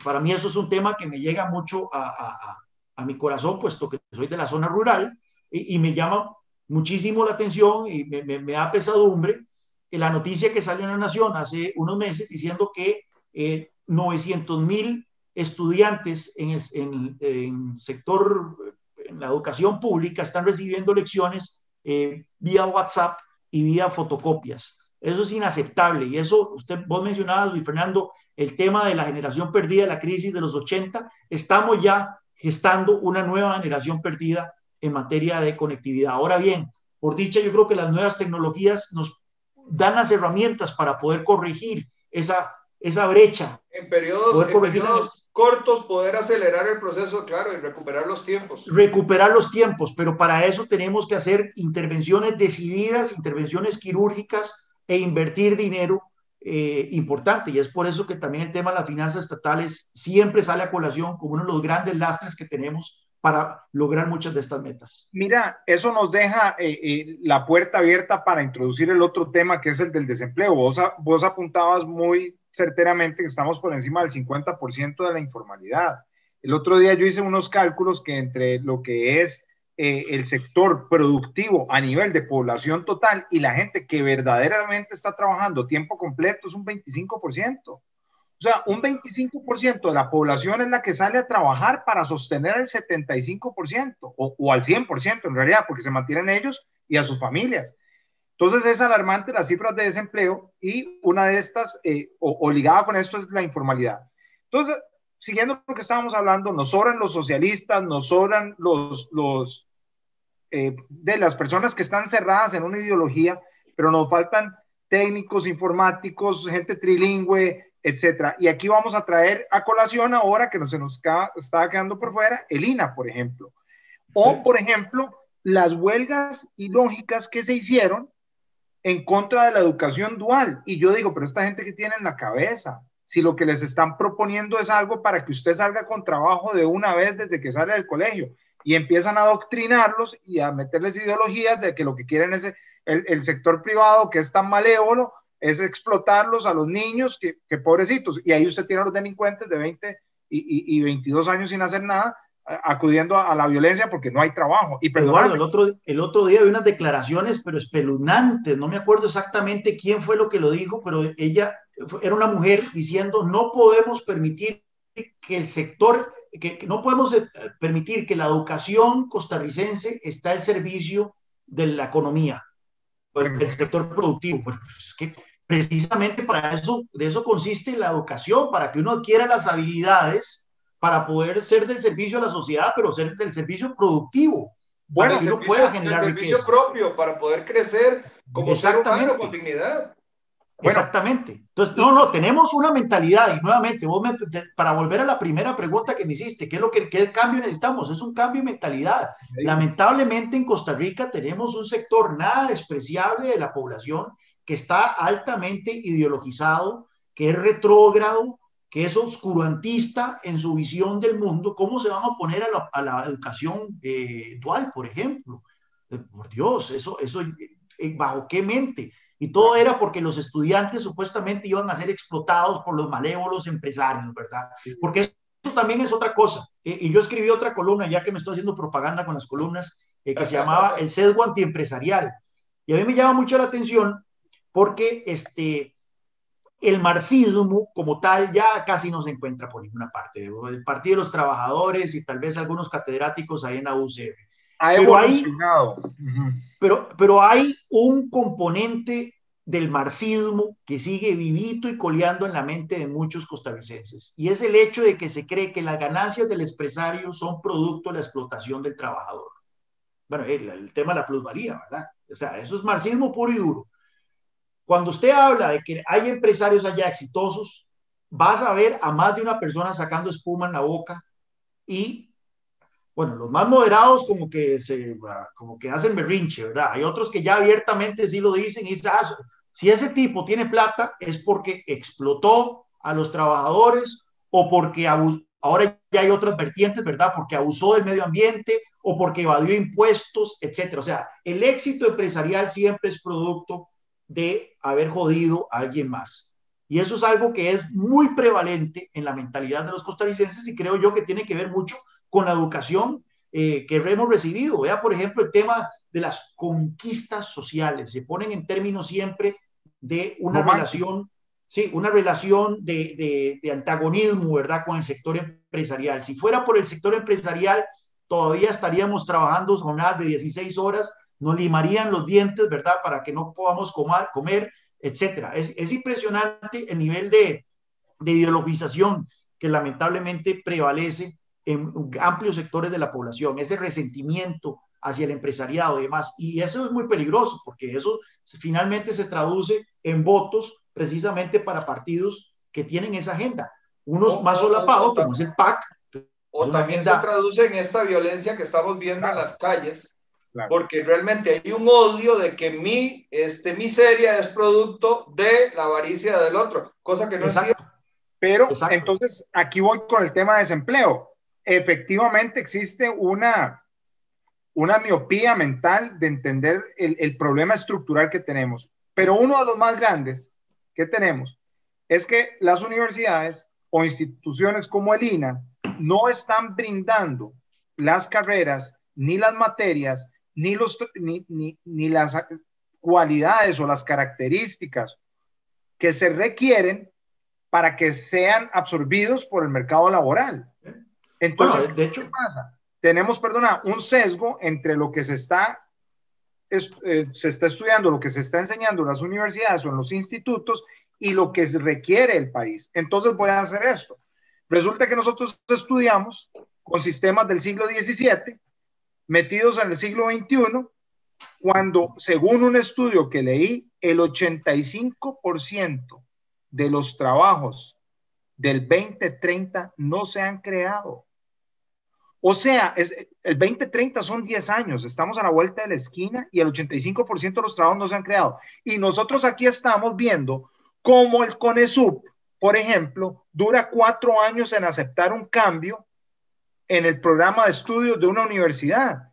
Para mí eso es un tema que me llega mucho a mi corazón, puesto que soy de la zona rural, y me llama muchísimo la atención y me da pesadumbre la noticia que salió en La Nación hace unos meses diciendo que 900.000 estudiantes en sector, en la educación pública, están recibiendo lecciones vía WhatsApp y vía fotocopias. Eso es inaceptable, y eso, vos mencionabas, Luis Fernando, el tema de la generación perdida, la crisis de los 80, estamos ya gestando una nueva generación perdida en materia de conectividad. Ahora bien, por dicha, yo creo que las nuevas tecnologías nos dan las herramientas para poder corregir esa brecha. En periodos cortos poder acelerar el proceso, claro, y recuperar los tiempos. Recuperar los tiempos, pero para eso tenemos que hacer intervenciones decididas, intervenciones quirúrgicas e invertir dinero importante. Y es por eso que también el tema de las finanzas estatales siempre sale a colación como uno de los grandes lastres que tenemos para lograr muchas de estas metas. Mira, eso nos deja la puerta abierta para introducir el otro tema, que es el del desempleo. Vos apuntabas muy certeramente que estamos por encima del 50% de la informalidad. El otro día yo hice unos cálculos que entre lo que es el sector productivo a nivel de población total y la gente que verdaderamente está trabajando tiempo completo es un 25%. O sea, un 25% de la población es la que sale a trabajar para sostener el 75% o al 100% en realidad, porque se mantienen ellos y a sus familias. Entonces es alarmante las cifras de desempleo, y una de estas, o ligada con esto, es la informalidad. Entonces, siguiendo lo que estábamos hablando, nos sobran los socialistas, nos sobran de las personas que están cerradas en una ideología, pero nos faltan técnicos, informáticos, gente trilingüe, etcétera. Y aquí vamos a traer a colación ahora, que se nos está quedando por fuera, el INA, por ejemplo. O, por ejemplo, las huelgas ilógicas que se hicieron en contra de la educación dual. Y yo digo, pero esta gente que tiene en la cabeza, si lo que les están proponiendo es algo para que usted salga con trabajo de una vez desde que sale del colegio, y empiezan a adoctrinarlos y a meterles ideologías de que lo que quieren es el sector privado, que es tan malévolo, es explotarlos a los niños, que pobrecitos, y ahí usted tiene a los delincuentes de 20 y 22 años sin hacer nada, acudiendo a la violencia porque no hay trabajo. Y Eduardo, el otro día vi unas declaraciones, pero espeluznantes, no me acuerdo exactamente quién fue lo que lo dijo, pero ella era una mujer diciendo, no podemos permitir que el sector, que no podemos permitir que la educación costarricense está al servicio de la economía, del sector productivo. Pues es que precisamente para eso, de eso consiste la educación, para que uno adquiera las habilidades para poder ser del servicio a la sociedad, pero ser del servicio productivo. Bueno, para que uno pueda generar el servicio propio, para poder crecer como ser humano con dignidad. Bueno. Exactamente. Entonces, tenemos una mentalidad, y nuevamente, para volver a la primera pregunta que me hiciste, ¿qué cambio necesitamos? Es un cambio de mentalidad. Sí. Lamentablemente en Costa Rica tenemos un sector nada despreciable de la población que está altamente ideologizado, que es retrógrado, que es oscurantista en su visión del mundo. ¿Cómo se van a oponer a la educación dual, por ejemplo? Por Dios, eso ¿bajo qué mente? Y todo era porque los estudiantes supuestamente iban a ser explotados por los malévolos empresarios, ¿verdad? Porque eso también es otra cosa. Y yo escribí otra columna, ya que me estoy haciendo propaganda con las columnas, que se llamaba El sesgo antiempresarial. Y a mí me llama mucho la atención porque el marxismo como tal ya casi no se encuentra por ninguna parte. El Partido de los Trabajadores y tal vez algunos catedráticos ahí en la UCR. Ha evolucionado. Pero hay un componente del marxismo que sigue vivito y coleando en la mente de muchos costarricenses, y es el hecho de que se cree que las ganancias del empresario son producto de la explotación del trabajador. Bueno, el tema de la plusvalía, ¿verdad? O sea, eso es marxismo puro y duro. Cuando usted habla de que hay empresarios allá exitosos, vas a ver a más de una persona sacando espuma en la boca y bueno, los más moderados como que hacen berrinche, ¿verdad? Hay otros que ya abiertamente sí lo dicen y dicen, si ese tipo tiene plata es porque explotó a los trabajadores o porque ahora ya hay otras vertientes, ¿verdad? Porque abusó del medio ambiente o porque evadió impuestos, etcétera. O sea, el éxito empresarial siempre es producto de haber jodido a alguien más. Y eso es algo que es muy prevalente en la mentalidad de los costarricenses y creo yo que tiene que ver mucho con la educación que hemos recibido. Vea, por ejemplo, el tema de las conquistas sociales. Se ponen en términos siempre de una relación, sí, una relación de antagonismo, ¿verdad?, con el sector empresarial. Si fuera por el sector empresarial, todavía estaríamos trabajando jornadas de 16 horas, nos limarían los dientes, ¿verdad?, para que no podamos comer, etcétera. Es impresionante el nivel de ideologización que lamentablemente prevalece en amplios sectores de la población, ese resentimiento hacia el empresariado y demás, y eso es muy peligroso, porque eso finalmente se traduce en votos precisamente para partidos que tienen esa agenda, unos más solapados, como es el PAC. O también se traduce en esta violencia que estamos viendo en las calles, porque realmente hay un odio de que mi miseria es producto de la avaricia del otro, cosa que no es cierto. Pero entonces aquí voy con el tema de desempleo. Efectivamente existe una miopía mental de entender el problema estructural que tenemos, pero uno de los más grandes que tenemos es que las universidades o instituciones como el INA no están brindando las carreras, ni las materias, ni las cualidades o las características que se requieren para que sean absorbidos por el mercado laboral. Entonces, bueno, de hecho, ¿qué pasa? Tenemos, un sesgo entre lo que se está estudiando, lo que se está enseñando en las universidades o en los institutos y lo que requiere el país. Entonces voy a hacer esto. Resulta que nosotros estudiamos con sistemas del siglo XVII, metidos en el siglo XXI, cuando, según un estudio que leí, el 85% de los trabajos del 2030 no se han creado. O sea, el 2030 son 10 años, estamos a la vuelta de la esquina y el 85% de los trabajos no se han creado. Y nosotros aquí estamos viendo cómo el CONESUB, por ejemplo, dura 4 años en aceptar un cambio en el programa de estudios de una universidad.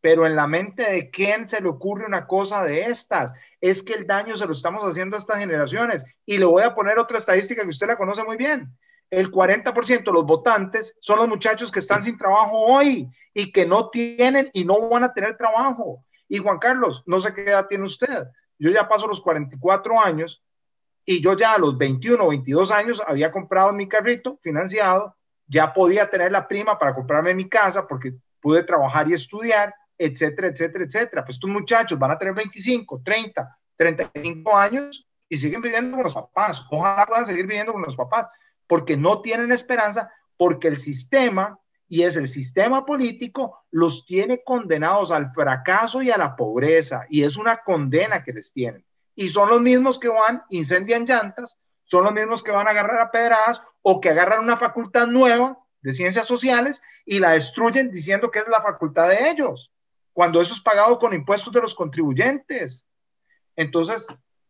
Pero en la mente de quién se le ocurre una cosa de estas, es que el daño se lo estamos haciendo a estas generaciones. Y le voy a poner otra estadística que usted la conoce muy bien. El 40% de los votantes son los muchachos que están sin trabajo hoy y que no tienen y no van a tener trabajo. Y Juan Carlos, no sé qué edad tiene usted. Yo ya paso los 44 años y yo ya a los 21 o 22 años había comprado mi carrito financiado, ya podía tener la prima para comprarme mi casa porque pude trabajar y estudiar, etcétera, etcétera, etcétera. Pues estos muchachos van a tener 25, 30, 35 años y siguen viviendo con los papás. Ojalá puedan seguir viviendo con los papás, porque no tienen esperanza, porque el sistema, y es el sistema político, los tiene condenados al fracaso y a la pobreza, y es una condena que les tienen. Y son los mismos que van, incendian llantas, son los mismos que van a agarrar a pedradas, o que agarran una facultad nueva de ciencias sociales y la destruyen diciendo que es la facultad de ellos, cuando eso es pagado con impuestos de los contribuyentes. Entonces,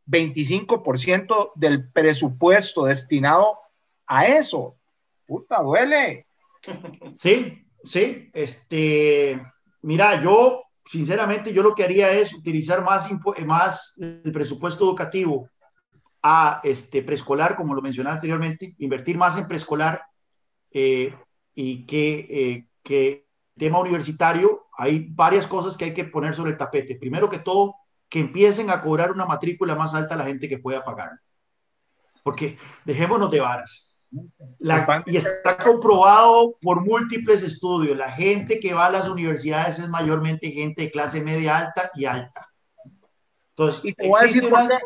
25% del presupuesto destinado a eso, puta, duele. Sí, sí, mira, yo sinceramente yo lo que haría es utilizar más el presupuesto educativo a preescolar, como lo mencioné anteriormente, invertir más en preescolar, y que tema universitario, hay varias cosas que hay que poner sobre el tapete. Primero que todo, que empiecen a cobrar una matrícula más alta a la gente que pueda pagar, porque dejémonos de varas. Y está comprobado por múltiples estudios, la gente que va a las universidades es mayormente gente de clase media alta y alta. Entonces, y te voy a decir por qué.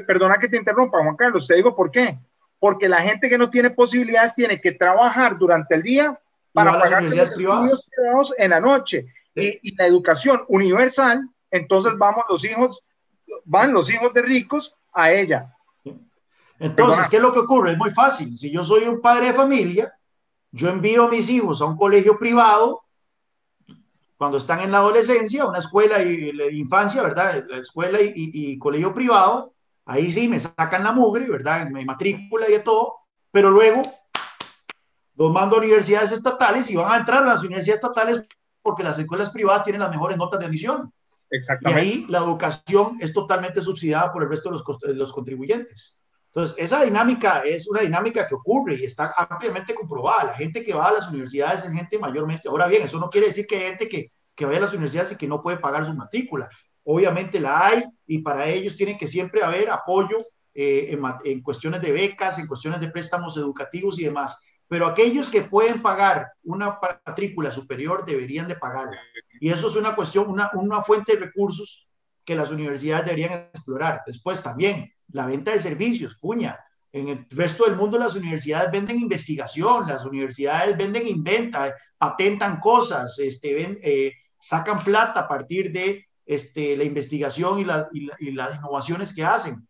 Perdona que te interrumpa, Juan Carlos, te digo por qué. Porque la gente que no tiene posibilidades tiene que trabajar durante el día para pagar los estudios privados en la noche. Sí. Y la educación universal, entonces van los hijos de ricos a ella. Entonces, ¿qué es lo que ocurre? Es muy fácil. Si yo soy un padre de familia, yo envío a mis hijos a un colegio privado cuando están en la adolescencia, una escuela y la infancia, ¿verdad? La escuela y colegio privado, ahí sí me sacan la mugre, ¿verdad? Me matrícula y de todo, pero luego los mando a universidades estatales y van a entrar a las universidades estatales porque las escuelas privadas tienen las mejores notas de admisión. Exactamente. Y ahí la educación es totalmente subsidiada por el resto de los contribuyentes. Entonces, esa dinámica es una dinámica que ocurre y está ampliamente comprobada. La gente que va a las universidades es gente mayormente, ahora bien, eso no quiere decir que hay gente que vaya a las universidades y que no puede pagar su matrícula. Obviamente la hay y para ellos tiene que siempre haber apoyo en cuestiones de becas, en cuestiones de préstamos educativos y demás. Pero aquellos que pueden pagar una matrícula superior deberían de pagarla. Y eso es una cuestión, una fuente de recursos que las universidades deberían explorar. Después también, la venta de servicios, puña. En el resto del mundo las universidades venden investigación, las universidades venden inventan, patentan cosas, sacan plata a partir de la investigación y las innovaciones que hacen.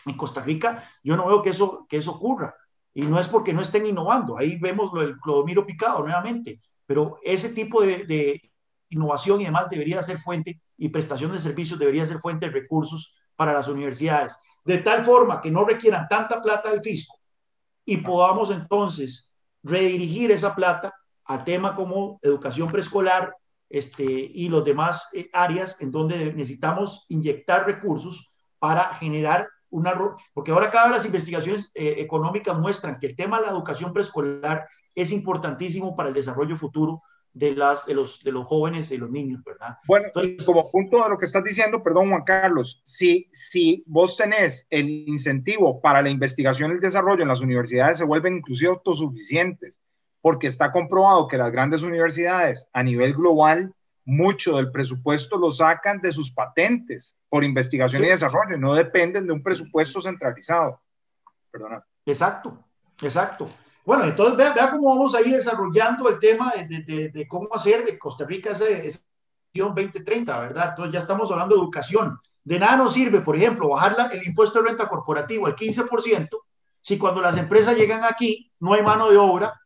En Costa Rica yo no veo que eso ocurra. Y no es porque no estén innovando. Ahí vemos lo del clodomiro picado nuevamente. Pero ese tipo de innovación y demás debería ser fuente, y prestación de servicios debería ser fuente de recursos para las universidades, de tal forma que no requieran tanta plata del fisco y podamos entonces redirigir esa plata a temas como educación preescolar y los demás áreas en donde necesitamos inyectar recursos para generar porque ahora cada vez las investigaciones económicas muestran que el tema de la educación preescolar es importantísimo para el desarrollo futuro de los jóvenes y los niños, ¿verdad? Bueno, entonces, como punto de lo que estás diciendo, perdón, Juan Carlos, si vos tenés el incentivo para la investigación y el desarrollo en las universidades, se vuelven inclusive autosuficientes, porque está comprobado que las grandes universidades a nivel global, mucho del presupuesto lo sacan de sus patentes por investigación y desarrollo, no dependen de un presupuesto centralizado. Perdona. Exacto. Bueno, entonces vea cómo vamos a ir desarrollando el tema de cómo hacer de Costa Rica esa 2030, ¿verdad? Entonces ya estamos hablando de educación. De nada nos sirve, por ejemplo, bajar el impuesto de renta corporativo al 15%, si cuando las empresas llegan aquí no hay mano de obra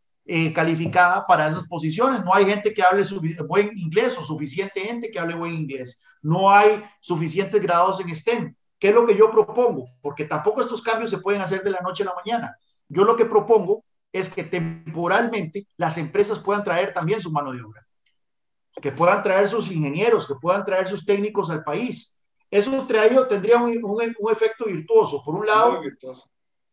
calificada para esas posiciones. No hay gente que hable buen inglés o suficiente gente que hable buen inglés. No hay suficientes grados en STEM. ¿Qué es lo que yo propongo? Porque tampoco estos cambios se pueden hacer de la noche a la mañana. Yo lo que propongo es que temporalmente las empresas puedan traer también su mano de obra, que puedan traer sus ingenieros, que puedan traer sus técnicos al país. Eso tendría un efecto virtuoso. Por un lado,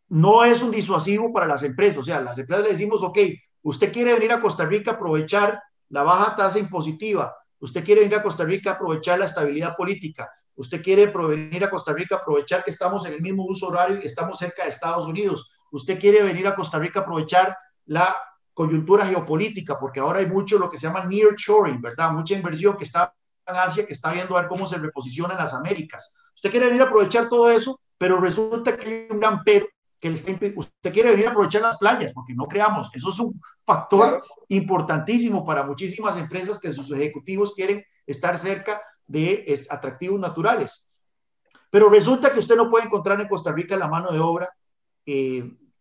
no es un disuasivo para las empresas. O sea, las empresas le decimos, ok, usted quiere venir a Costa Rica a aprovechar la baja tasa impositiva, usted quiere venir a Costa Rica a aprovechar la estabilidad política, usted quiere venir a Costa Rica a aprovechar que estamos en el mismo uso horario y estamos cerca de Estados Unidos, usted quiere venir a Costa Rica a aprovechar la coyuntura geopolítica, porque ahora hay mucho lo que se llama nearshoring, ¿verdad? Mucha inversión que está en Asia, que está viendo a ver cómo se reposiciona en las Américas. Usted quiere venir a aprovechar todo eso, pero resulta que hay un gran pero, que usted quiere venir a aprovechar las playas, porque no creamos, eso es un factor importantísimo para muchísimas empresas que sus ejecutivos quieren estar cerca de atractivos naturales. Pero resulta que usted no puede encontrar en Costa Rica la mano de obra.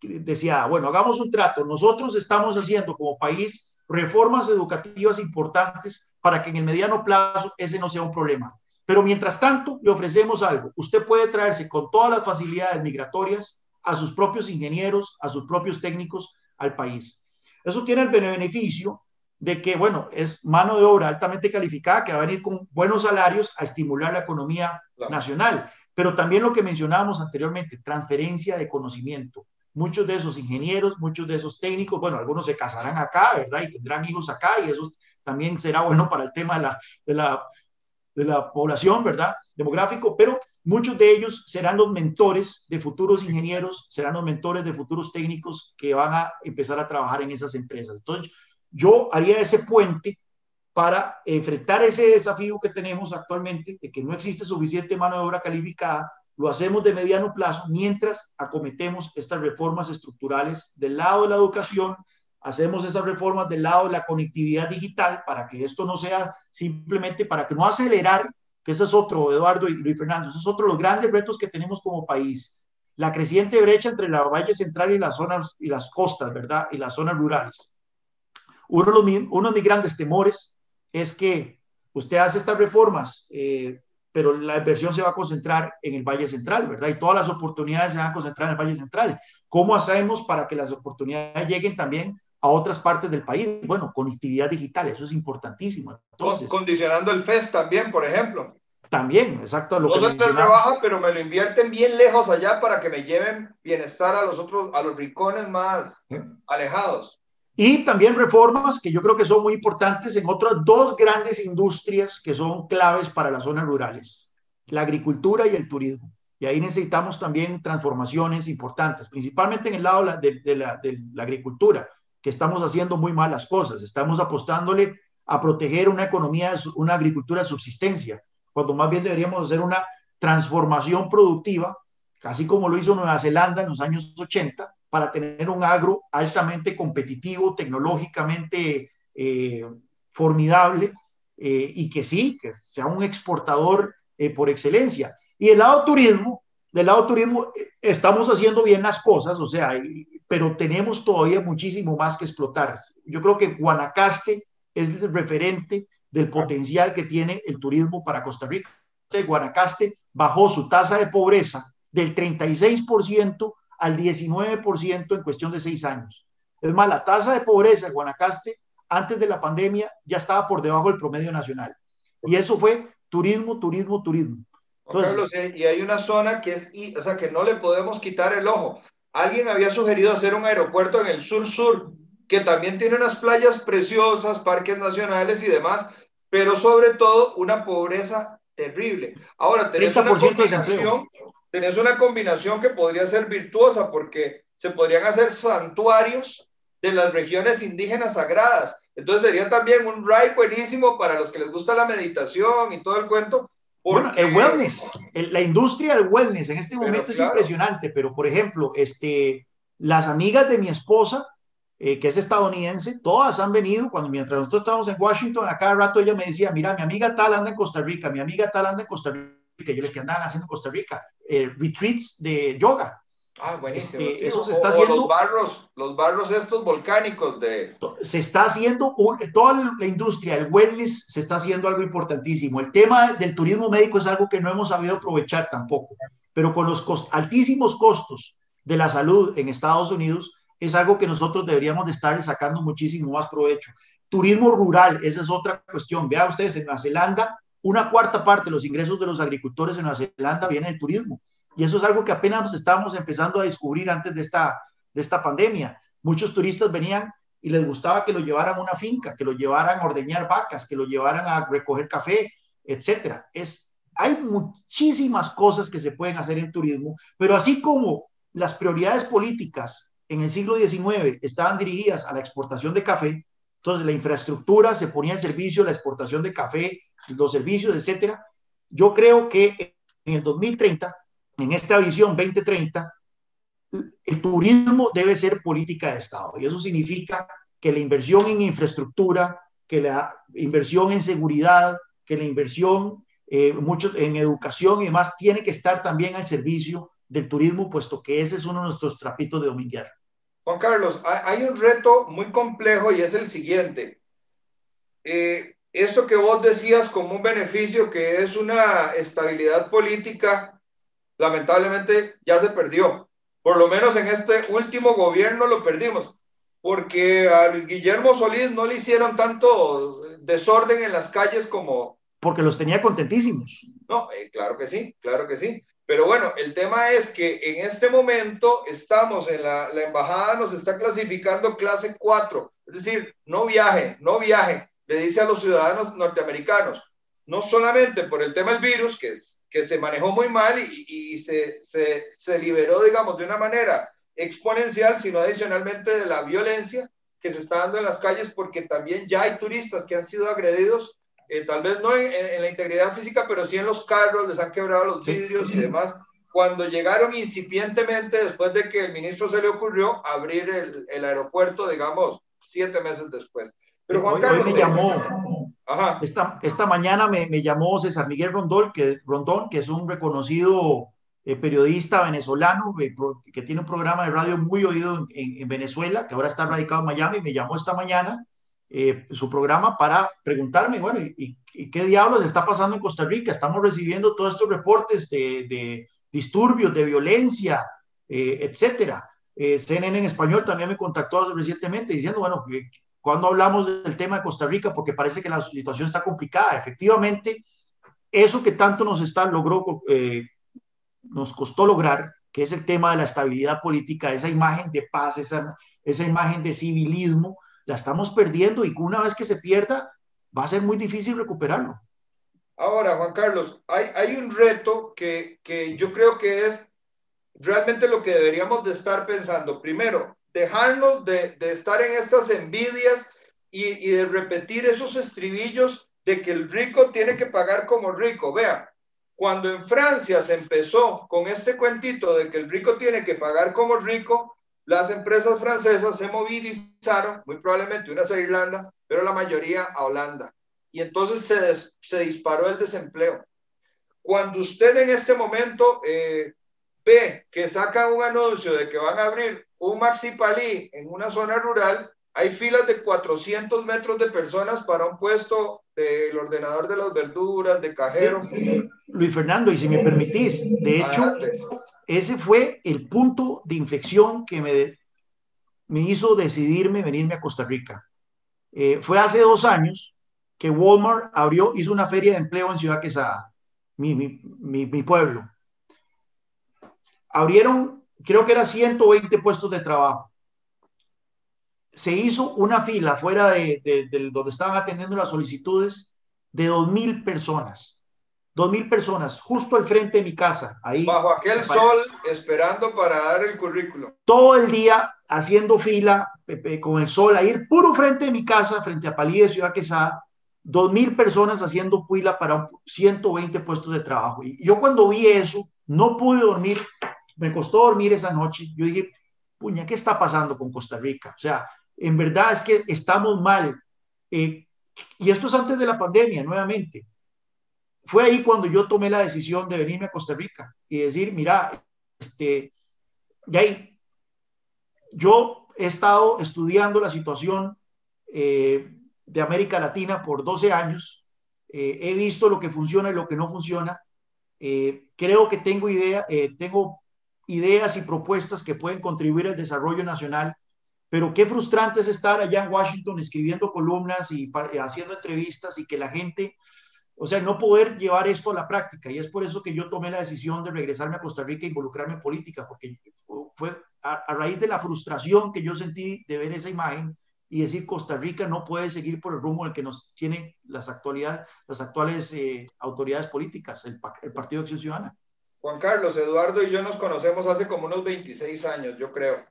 Decía, bueno, hagamos un trato. Nosotros estamos haciendo como país reformas educativas importantes para que en el mediano plazo ese no sea un problema. Pero mientras tanto, le ofrecemos algo. Usted puede traerse con todas las facilidades migratorias a sus propios ingenieros, a sus propios técnicos al país. Eso tiene el beneficio de que, bueno, es mano de obra altamente calificada que va a venir con buenos salarios a estimular la economía nacional. Pero también lo que mencionábamos anteriormente, transferencia de conocimiento. Muchos de esos ingenieros, muchos de esos técnicos, bueno, algunos se casarán acá, ¿verdad? Y tendrán hijos acá, y eso también será bueno para el tema de la población, ¿verdad? Demográfico, pero muchos de ellos serán los mentores de futuros ingenieros, serán los mentores de futuros técnicos que van a empezar a trabajar en esas empresas. Entonces, yo haría ese puente para enfrentar ese desafío que tenemos actualmente, de que no existe suficiente mano de obra calificada. Lo hacemos de mediano plazo mientras acometemos estas reformas estructurales del lado de la educación, hacemos esas reformas del lado de la conectividad digital para que esto no sea simplemente, para que no acelerar, que ese es otro, Eduardo y Luis Fernando, ese es otro de los grandes retos que tenemos como país, la creciente brecha entre la Valle Central y las zonas y las costas, ¿verdad? Y las zonas rurales. Uno de mis grandes temores es que usted hace estas reformas, pero la inversión se va a concentrar en el Valle Central, ¿verdad? Y todas las oportunidades se van a concentrar en el Valle Central. ¿Cómo hacemos para que las oportunidades lleguen también a otras partes del país? Bueno, conectividad digital, eso es importantísimo. Entonces, condicionando el FES también, por ejemplo. También, exacto. No se les rebaja, pero me lo invierten bien lejos allá para que me lleven bienestar a los rincones más alejados. Y también reformas que yo creo que son muy importantes en otras dos grandes industrias que son claves para las zonas rurales, la agricultura y el turismo. Y ahí necesitamos también transformaciones importantes, principalmente en el lado de la agricultura, que estamos haciendo muy mal las cosas. Estamos apostándole a proteger una economía, una agricultura de subsistencia, cuando más bien deberíamos hacer una transformación productiva, así como lo hizo Nueva Zelanda en los años 80, para tener un agro altamente competitivo, tecnológicamente formidable, y que sí, que sea un exportador por excelencia. Y del lado turismo estamos haciendo bien las cosas, o sea, pero tenemos todavía muchísimo más que explotar. Yo creo que Guanacaste es el referente del potencial que tiene el turismo para Costa Rica. Guanacaste bajó su tasa de pobreza del 36% al 19% en cuestión de 6 años. Es más, la tasa de pobreza en Guanacaste antes de la pandemia ya estaba por debajo del promedio nacional. Y eso fue turismo. Entonces, Carlos, y hay una zona que o sea, que no le podemos quitar el ojo. Alguien había sugerido hacer un aeropuerto en el sur-sur, que también tiene unas playas preciosas, parques nacionales y demás, pero sobre todo una pobreza terrible. Ahora, tenés una combinación que podría ser virtuosa, porque se podrían hacer santuarios de las regiones indígenas sagradas. Entonces sería también un ride buenísimo para los que les gusta la meditación y todo el cuento. Bueno, el wellness, la industria del wellness en este momento es impresionante, pero por ejemplo, las amigas de mi esposa, que es estadounidense, todas han venido, mientras nosotros estábamos en Washington, a cada rato ella me decía, mira, mi amiga tal anda en Costa Rica, mi amiga tal anda en Costa Rica. Yo les que andaban haciendo en Costa Rica, retreats de yoga. Ah, buenísimo. Sí, Eso se está o haciendo. los barros estos volcánicos de... Se está haciendo, toda la industria, el wellness, se está haciendo algo importantísimo. El tema del turismo médico es algo que no hemos sabido aprovechar tampoco, pero con los altísimos costos de la salud en Estados Unidos, es algo que nosotros deberíamos de estar sacando muchísimo más provecho. Turismo rural, esa es otra cuestión. Vean ustedes, en Nueva Zelanda, una cuarta parte de los ingresos de los agricultores en Nueva Zelanda viene del turismo. Y eso es algo que apenas estamos empezando a descubrir antes de esta pandemia. Muchos turistas venían y les gustaba que lo llevaran a una finca, que lo llevaran a ordeñar vacas, que lo llevaran a recoger café, etcétera. Hay muchísimas cosas que se pueden hacer en turismo, pero así como las prioridades políticas en el siglo XIX estaban dirigidas a la exportación de café, entonces la infraestructura se ponía en servicio, la exportación de café, los servicios, etcétera. Yo creo que en el 2030, en esta visión 2030, el turismo debe ser política de Estado, y eso significa que la inversión en infraestructura, que la inversión en seguridad, que la inversión en educación y demás tiene que estar también al servicio del turismo, puesto que ese es uno de nuestros trapitos de dominguear. Juan Carlos, hay un reto muy complejo y es el siguiente. Esto que vos decías como un beneficio, que es una estabilidad política, lamentablemente ya se perdió. Por lo menos en este último gobierno lo perdimos, porque a Luis Guillermo Solís no le hicieron tanto desorden en las calles como... Porque los tenía contentísimos. No, claro que sí, claro que sí. Pero bueno, el tema es que en este momento estamos en la embajada, nos está clasificando clase 4, es decir, no viaje, le dice a los ciudadanos norteamericanos, no solamente por el tema del virus, que se manejó muy mal y se liberó, digamos, de una manera exponencial, sino adicionalmente de la violencia que se está dando en las calles, porque también ya hay turistas que han sido agredidos, tal vez no en la integridad física, pero sí en los carros, les han quebrado los vidrios y demás, cuando llegaron incipientemente, después de que el ministro se le ocurrió abrir el aeropuerto, digamos, 7 meses después. Pero Juan Carlos... Hoy me llamó... Ajá. Esta mañana me llamó César Miguel Rondón, que es un reconocido periodista venezolano que tiene un programa de radio muy oído en Venezuela, que ahora está radicado en Miami. Me llamó esta mañana su programa para preguntarme, bueno, ¿y qué diablos está pasando en Costa Rica? Estamos recibiendo todos estos reportes de disturbios, de violencia, etcétera. CNN en español también me contactó recientemente diciendo, bueno, cuando hablamos del tema de Costa Rica, porque parece que la situación está complicada. Efectivamente, eso que tanto nos costó lograr, que es el tema de la estabilidad política, esa imagen de paz, esa imagen de civilismo, la estamos perdiendo, y una vez que se pierda, va a ser muy difícil recuperarlo. Ahora, Juan Carlos, hay un reto que yo creo que es realmente lo que deberíamos de estar pensando. Primero, dejarnos de estar en estas envidias y de repetir esos estribillos de que el rico tiene que pagar como rico. Vean, cuando en Francia se empezó con este cuentito de que el rico tiene que pagar como rico, las empresas francesas se movilizaron, muy probablemente unas a Irlanda, pero la mayoría a Holanda. Y entonces se disparó el desempleo. Cuando usted en este momento ve que sacan un anuncio de que van a abrir un Maxi Palí en una zona rural, hay filas de 400 metros de personas para un puesto del ordenador de las verduras, de cajero. Sí. Luis Fernando, y si me permitís, de hecho, adelante. Ese fue el punto de inflexión que me hizo decidirme venirme a Costa Rica. Fue hace 2 años que Walmart hizo una feria de empleo en Ciudad Quesada, mi pueblo. Abrieron, creo que era 120 puestos de trabajo. Se hizo una fila fuera de donde estaban atendiendo las solicitudes de 2,000 personas. 2,000 personas, justo al frente de mi casa. Ahí, bajo aquel sol, esperando para dar el currículum. Todo el día haciendo fila, con el sol, ahí puro frente de mi casa, frente a Palí de Ciudad Quesada. 2,000 personas haciendo fila para 120 puestos de trabajo. Y yo cuando vi eso, no pude dormir, me costó dormir esa noche. Yo dije, puña, ¿qué está pasando con Costa Rica? O sea, en verdad es que estamos mal. Y esto es antes de la pandemia, nuevamente. Fue ahí cuando yo tomé la decisión de venirme a Costa Rica y decir, mira, Y ahí, yo he estado estudiando la situación de América Latina por 12 años. He visto lo que funciona y lo que no funciona. Creo que tengo ideas y propuestas que pueden contribuir al desarrollo nacional, pero qué frustrante es estar allá en Washington escribiendo columnas y haciendo entrevistas y que la gente, o sea, no poder llevar esto a la práctica. Y es por eso que yo tomé la decisión de regresarme a Costa Rica e involucrarme en política, porque fue a raíz de la frustración que yo sentí de ver esa imagen y decir Costa Rica no puede seguir por el rumbo en el que nos tienen las actuales autoridades políticas, el Partido de Acción Ciudadana. Juan Carlos, Eduardo y yo nos conocemos hace como unos 26 años, yo creo.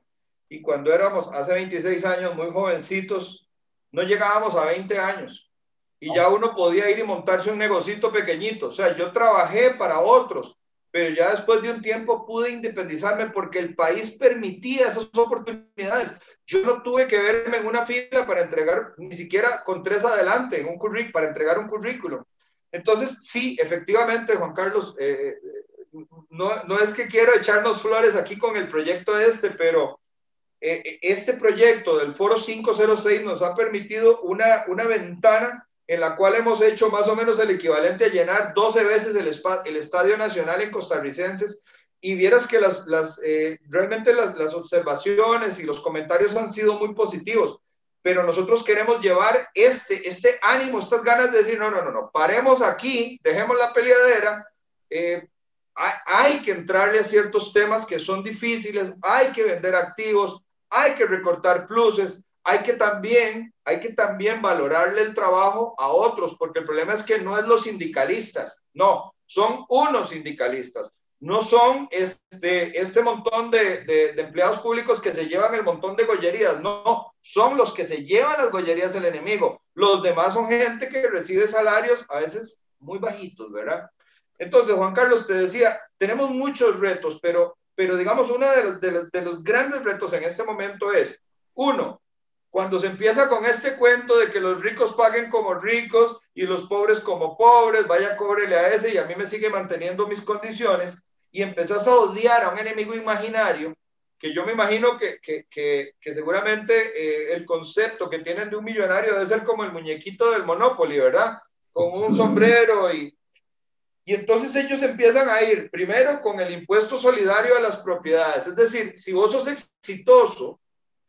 Y cuando éramos hace 26 años muy jovencitos, no llegábamos a 20 años. Y ya uno podía ir y montarse un negocito pequeñito. O sea, yo trabajé para otros, pero ya después de un tiempo pude independizarme porque el país permitía esas oportunidades. Yo no tuve que verme en una fila para entregar, ni siquiera con 3 adelante, en para entregar un currículum. Entonces, sí, efectivamente, Juan Carlos, no es que quiero echarnos flores aquí con el proyecto pero este proyecto del Foro 506 nos ha permitido una ventana en la cual hemos hecho más o menos el equivalente a llenar 12 veces el Estadio Nacional en costarricenses, y vieras que realmente las observaciones y los comentarios han sido muy positivos, pero nosotros queremos llevar este ánimo, estas ganas de decir, no, paremos aquí, dejemos la peleadera, hay que entrarle a ciertos temas que son difíciles, hay que vender activos, hay que recortar pluses, hay que también valorarle el trabajo a otros, porque el problema es que no es los sindicalistas, no, son unos sindicalistas, no son este montón de empleados públicos que se llevan el montón de gollerías, no, son los que se llevan las gollerías del enemigo, los demás son gente que recibe salarios a veces muy bajitos, ¿verdad? Entonces, Juan Carlos, te decía, tenemos muchos retos, pero digamos, uno de los grandes retos en este momento es, uno, cuando se empieza con este cuento de que los ricos paguen como ricos y los pobres como pobres, vaya, cóbrele a ese y a mí me sigue manteniendo mis condiciones, y empezás a odiar a un enemigo imaginario, que yo me imagino que seguramente el concepto que tienen de un millonario debe ser como el muñequito del Monopoly, ¿verdad? Con un sombrero y entonces ellos empiezan a ir primero con el impuesto solidario a las propiedades. Es decir, si vos sos exitoso,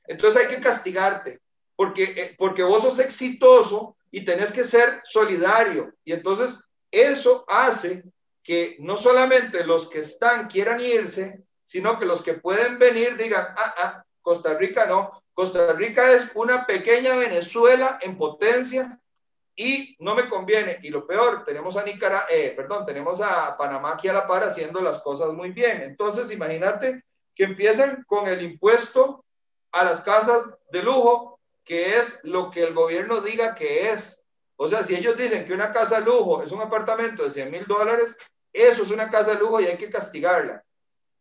entonces hay que castigarte, porque vos sos exitoso y tenés que ser solidario. Y entonces eso hace que no solamente los que están quieran irse, sino que los que pueden venir digan, Costa Rica no. Costa Rica es una pequeña Venezuela en potencia, y no me conviene. Y lo peor, tenemos a Panamá aquí a la par haciendo las cosas muy bien. Entonces, imagínate que empiezan con el impuesto a las casas de lujo, que es lo que el gobierno diga que es. O sea, si ellos dicen que una casa de lujo es un apartamento de $100,000, eso es una casa de lujo y hay que castigarla.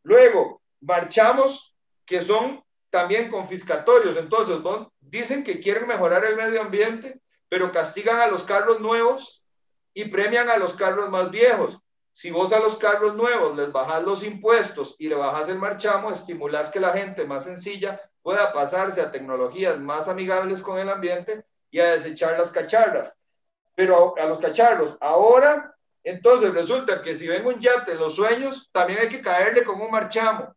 Luego, marchamos que son también confiscatorios. Entonces, dicen que quieren mejorar el medio ambiente, pero castigan a los carros nuevos y premian a los carros más viejos. Si vos a los carros nuevos les bajás los impuestos y le bajás el marchamo, estimulás que la gente más sencilla pueda pasarse a tecnologías más amigables con el ambiente y a desechar las cacharras. Pero a los cacharros, ahora, entonces resulta que si ven un yate en los sueños, también hay que caerle con un marchamo.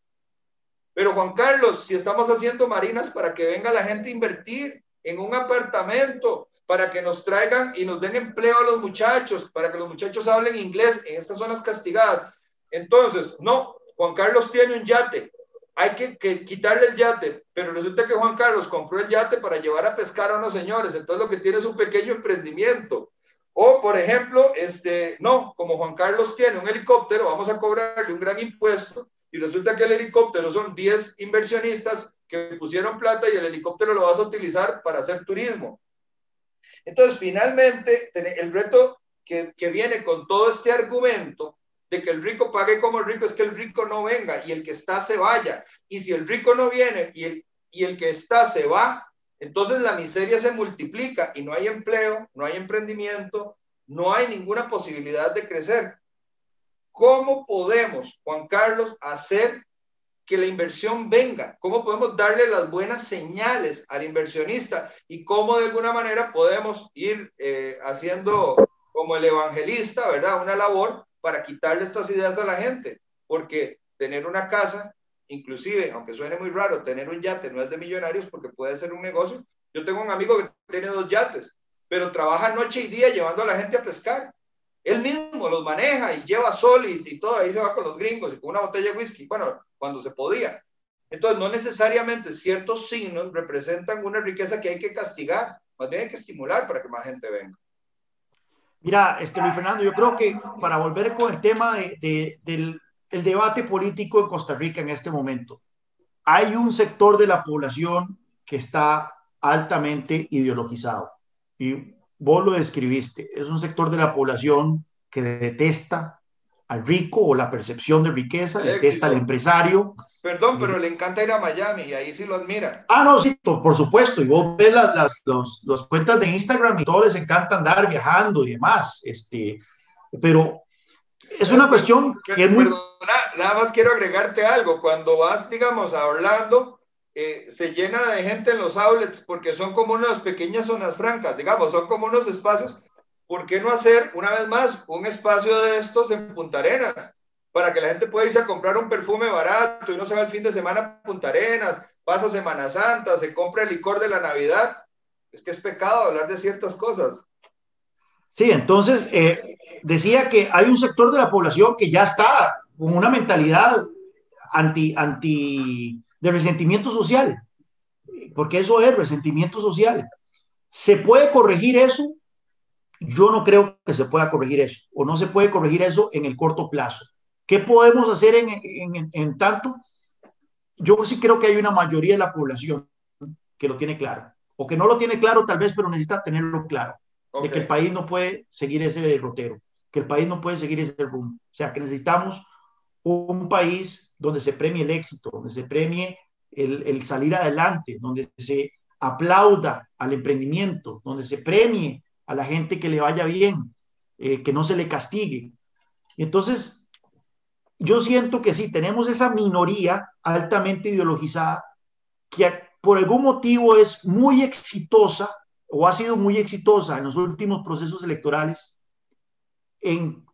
Pero Juan Carlos, si estamos haciendo marinas para que venga la gente a invertir en un apartamento, para que nos traigan y nos den empleo a los muchachos, para que los muchachos hablen inglés en estas zonas castigadas. Entonces, no, Juan Carlos tiene un yate, hay que quitarle el yate, pero resulta que Juan Carlos compró el yate para llevar a pescar a unos señores, entonces lo que tiene es un pequeño emprendimiento. O, por ejemplo, no, como Juan Carlos tiene un helicóptero, vamos a cobrarle un gran impuesto, y resulta que el helicóptero son 10 inversionistas que pusieron plata y el helicóptero lo vas a utilizar para hacer turismo. Entonces, finalmente, el reto que viene con todo este argumento de que el rico pague como rico es que el rico no venga y el que está se vaya. Y si el rico no viene y el que está se va, entonces la miseria se multiplica y no hay empleo, no hay emprendimiento, no hay ninguna posibilidad de crecer. ¿Cómo podemos, Juan Carlos, hacer que la inversión venga, cómo podemos darle las buenas señales al inversionista y cómo de alguna manera podemos ir haciendo como el evangelista, ¿verdad? Una labor para quitarle estas ideas a la gente, porque tener una casa, inclusive, aunque suene muy raro, tener un yate no es de millonarios porque puede ser un negocio. Yo tengo un amigo que tiene 2 yates, pero trabaja noche y día llevando a la gente a pescar. Él mismo los maneja y lleva sol y todo, ahí se va con los gringos y con una botella de whisky, bueno, cuando se podía. Entonces, no necesariamente ciertos signos representan una riqueza que hay que castigar, más bien hay que estimular para que más gente venga. Mira, Luis Fernando, yo creo que para volver con el tema del debate político en Costa Rica en este momento, hay un sector de la población que está altamente ideologizado. Y vos lo describiste, es un sector de la población que detesta al rico o la percepción de riqueza, detesta al empresario. Perdón, pero le encanta ir a Miami y ahí sí lo admira. Ah, no, sí, por supuesto. Y vos ves las cuentas de Instagram y todos les encanta andar viajando y demás. Pero es una cuestión que es muy... Perdona, nada más quiero agregarte algo. Cuando vas, digamos, a Orlando, se llena de gente en los outlets porque son como unas pequeñas zonas francas, digamos, son como unos espacios. ¿Por qué no hacer, una vez más, un espacio de estos en Punta Arenas? Para que la gente pueda irse a comprar un perfume barato y no se va el fin de semana a Punta Arenas, pasa Semana Santa, se compra el licor de la Navidad. Es que es pecado hablar de ciertas cosas. Sí, entonces decía que hay un sector de la población que ya está con una mentalidad de resentimiento social, porque eso es resentimiento social. ¿Se puede corregir eso? Yo no creo que se pueda corregir eso, o no se puede corregir eso en el corto plazo. ¿Qué podemos hacer en tanto? Yo sí creo que hay una mayoría de la población que lo tiene claro, o que no lo tiene claro tal vez, pero necesita tenerlo claro, de que el país no puede seguir ese derrotero, que el país no puede seguir ese rumbo. O sea, que necesitamos un país donde se premie el éxito, donde se premie el salir adelante, donde se aplauda al emprendimiento, donde se premie a la gente que le vaya bien, que no se le castigue. Entonces, yo siento que sí, tenemos esa minoría altamente ideologizada que por algún motivo es muy exitosa o ha sido muy exitosa en los últimos procesos electorales en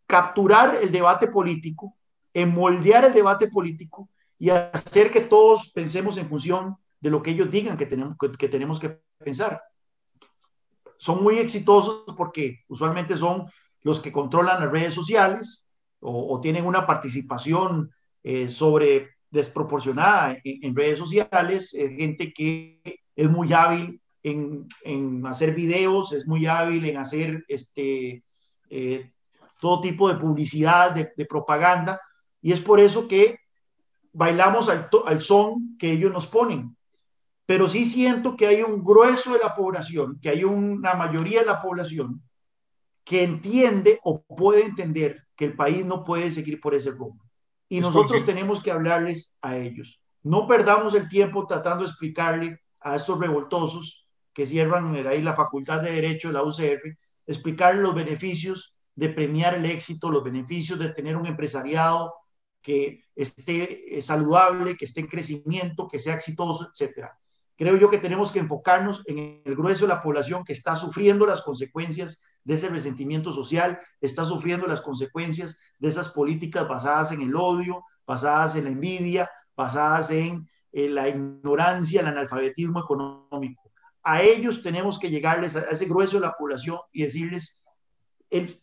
capturar el debate político, en moldear el debate político y hacer que todos pensemos en función de lo que ellos digan que tenemos que pensar. Son muy exitosos porque usualmente son los que controlan las redes sociales o tienen una participación desproporcionada en redes sociales, gente que es muy hábil en hacer videos, es muy hábil en hacer todo tipo de publicidad, de propaganda, y es por eso que bailamos al son que ellos nos ponen. Pero sí siento que hay un grueso de la población, que hay una mayoría de la población que entiende o puede entender que el país no puede seguir por ese rumbo. Y nosotros tenemos que hablarles a ellos. No perdamos el tiempo tratando de explicarle a estos revoltosos que cierran ahí la Facultad de Derecho de la UCR, explicarles los beneficios de premiar el éxito, los beneficios de tener un empresariado que esté saludable, que esté en crecimiento, que sea exitoso, etcétera. Creo yo que tenemos que enfocarnos en el grueso de la población que está sufriendo las consecuencias de ese resentimiento social, está sufriendo las consecuencias de esas políticas basadas en el odio, basadas en la envidia, basadas en la ignorancia, el analfabetismo económico. A ellos tenemos que llegarles, a ese grueso de la población, y decirles,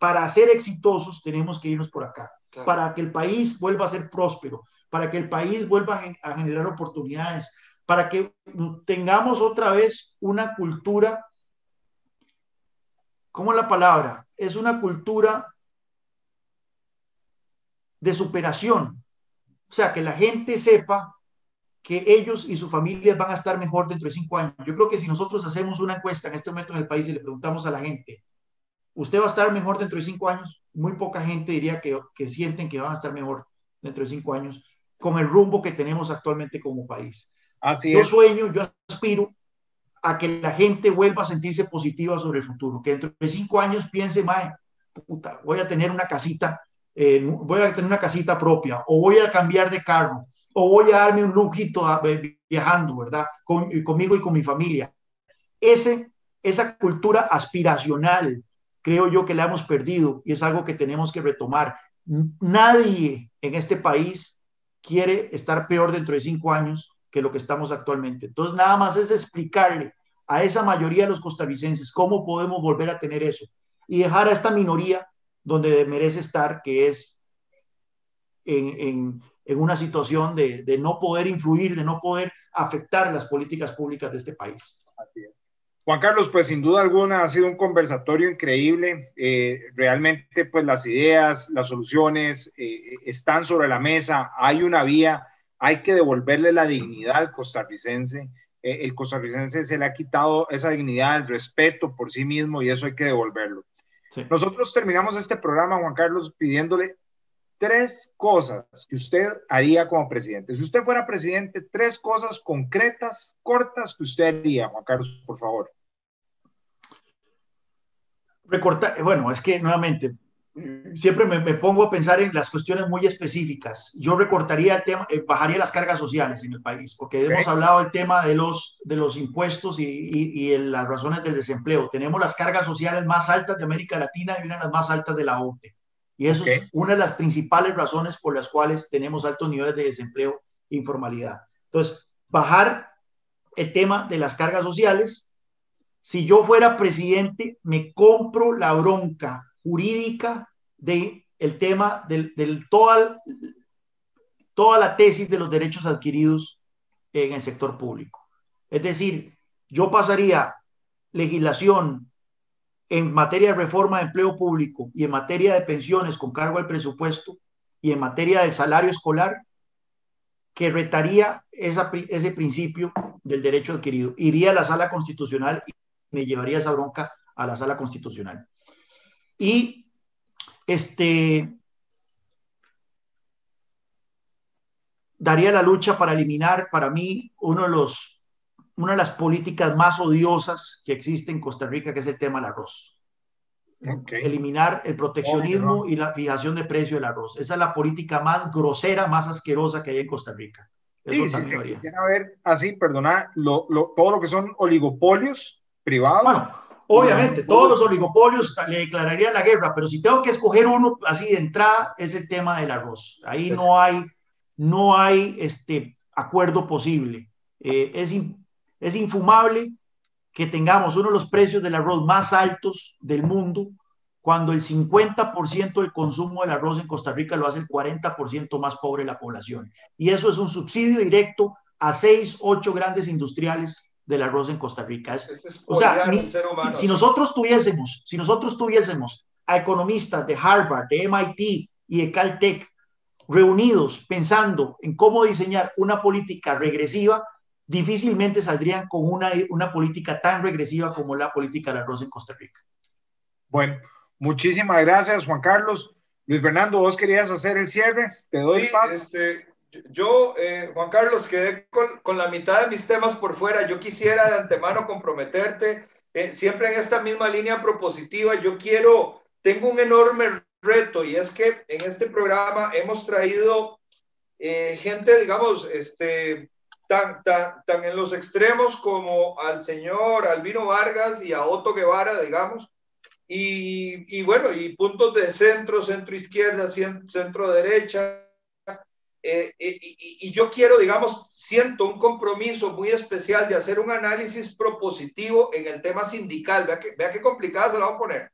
para ser exitosos tenemos que irnos por acá, claro, para que el país vuelva a ser próspero, para que el país vuelva a generar oportunidades, para que tengamos otra vez una cultura, ¿cómo es la palabra? Es una cultura de superación. O sea, que la gente sepa que ellos y sus familias van a estar mejor dentro de 5 años. Yo creo que si nosotros hacemos una encuesta en este momento en el país y le preguntamos a la gente, ¿usted va a estar mejor dentro de 5 años? Muy poca gente diría que sienten que van a estar mejor dentro de 5 años con el rumbo que tenemos actualmente como país. Así yo es. Sueño, yo aspiro a que la gente vuelva a sentirse positiva sobre el futuro, que dentro de 5 años piense, mae, puta, voy a tener una casita propia, o voy a cambiar de carro, o voy a darme un lujito viajando, ¿verdad? Conmigo y con mi familia. Esa cultura aspiracional, creo yo que la hemos perdido y es algo que tenemos que retomar. Nadie en este país quiere estar peor dentro de 5 años que lo que estamos actualmente. Entonces, nada más es explicarle a esa mayoría de los costarricenses cómo podemos volver a tener eso y dejar a esta minoría donde merece estar, que es en una situación de no poder influir, de no poder afectar las políticas públicas de este país. Así es. Juan Carlos, pues sin duda alguna ha sido un conversatorio increíble. Realmente, pues las ideas, las soluciones están sobre la mesa. Hay una vía, hay que devolverle la dignidad al costarricense. El costarricense se le ha quitado esa dignidad, el respeto por sí mismo y eso hay que devolverlo. Sí. Nosotros terminamos este programa, Juan Carlos, pidiéndole 3 cosas que usted haría como presidente. Si usted fuera presidente, 3 cosas concretas, cortas, que usted haría, Juan Carlos, por favor. Recortar, bueno, es que nuevamente, siempre me pongo a pensar en las cuestiones muy específicas. Yo recortaría el tema, bajaría las cargas sociales en el país, porque hemos hablado del tema de los impuestos y las razones del desempleo. Tenemos las cargas sociales más altas de América Latina y una de las más altas de la OCDE. Y eso es una de las principales razones por las cuales tenemos altos niveles de desempleo e informalidad. Entonces, bajar el tema de las cargas sociales. Si yo fuera presidente, me compro la bronca jurídica del tema de toda la tesis de los derechos adquiridos en el sector público. Es decir, yo pasaría legislación en materia de reforma de empleo público y en materia de pensiones con cargo al presupuesto y en materia de salario escolar que retaría ese principio del derecho adquirido. Iría a la sala constitucional y me llevaría esa bronca a la sala constitucional. Y daría la lucha para eliminar, para mí, una de las políticas más odiosas que existe en Costa Rica, que es el tema del arroz. Eliminar el proteccionismo y la fijación de precio del arroz. Esa es la política más grosera, más asquerosa que hay en Costa Rica. Eso sí, también sí, a ver, así, perdona, todo lo que son oligopolios privados. Bueno, obviamente, todos los oligopolios le declararían la guerra, pero si tengo que escoger uno así de entrada, es el tema del arroz. Ahí sí. no hay acuerdo posible. Es infumable que tengamos uno de los precios del arroz más altos del mundo, cuando el 50% del consumo del arroz en Costa Rica lo hace el 40% más pobre de la población. Y eso es un subsidio directo a 6, 8 grandes industriales del arroz en Costa Rica. O sea, si nosotros tuviésemos a economistas de Harvard, de MIT y de Caltech reunidos pensando en cómo diseñar una política regresiva, difícilmente saldrían con una política tan regresiva como la política del arroz en Costa Rica. Bueno, muchísimas gracias, Juan Carlos. Luis Fernando, ¿vos querías hacer el cierre? Te doy paso. Yo, Juan Carlos, quedé con la mitad de mis temas por fuera. Yo quisiera de antemano comprometerte, siempre en esta misma línea propositiva. Tengo un enorme reto, y es que en este programa hemos traído gente, digamos, tan en los extremos como al señor Albino Vargas y a Otto Guevara, digamos, y bueno, y puntos de centro izquierda, centro derecha. Y yo quiero, digamos, siento un compromiso muy especial de hacer un análisis propositivo en el tema sindical. Vea qué complicada se la voy a poner.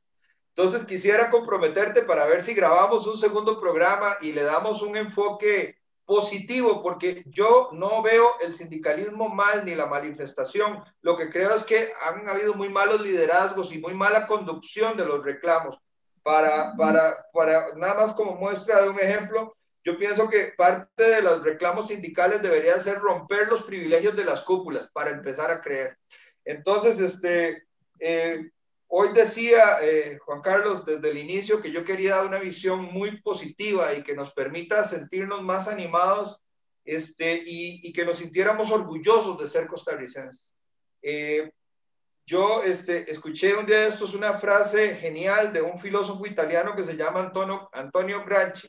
Entonces quisiera comprometerte para ver si grabamos un segundo programa y le damos un enfoque positivo, porque yo no veo el sindicalismo mal ni la manifestación. Lo que creo es que han habido muy malos liderazgos y muy mala conducción de los reclamos. Para nada más como muestra de un ejemplo, yo pienso que parte de los reclamos sindicales debería ser romper los privilegios de las cúpulas para empezar a creer. Entonces, hoy decía Juan Carlos desde el inicio que yo quería dar una visión muy positiva y que nos permita sentirnos más animados y que nos sintiéramos orgullosos de ser costarricenses. Yo escuché un día de estos una frase genial de un filósofo italiano que se llama Antonio Gramsci,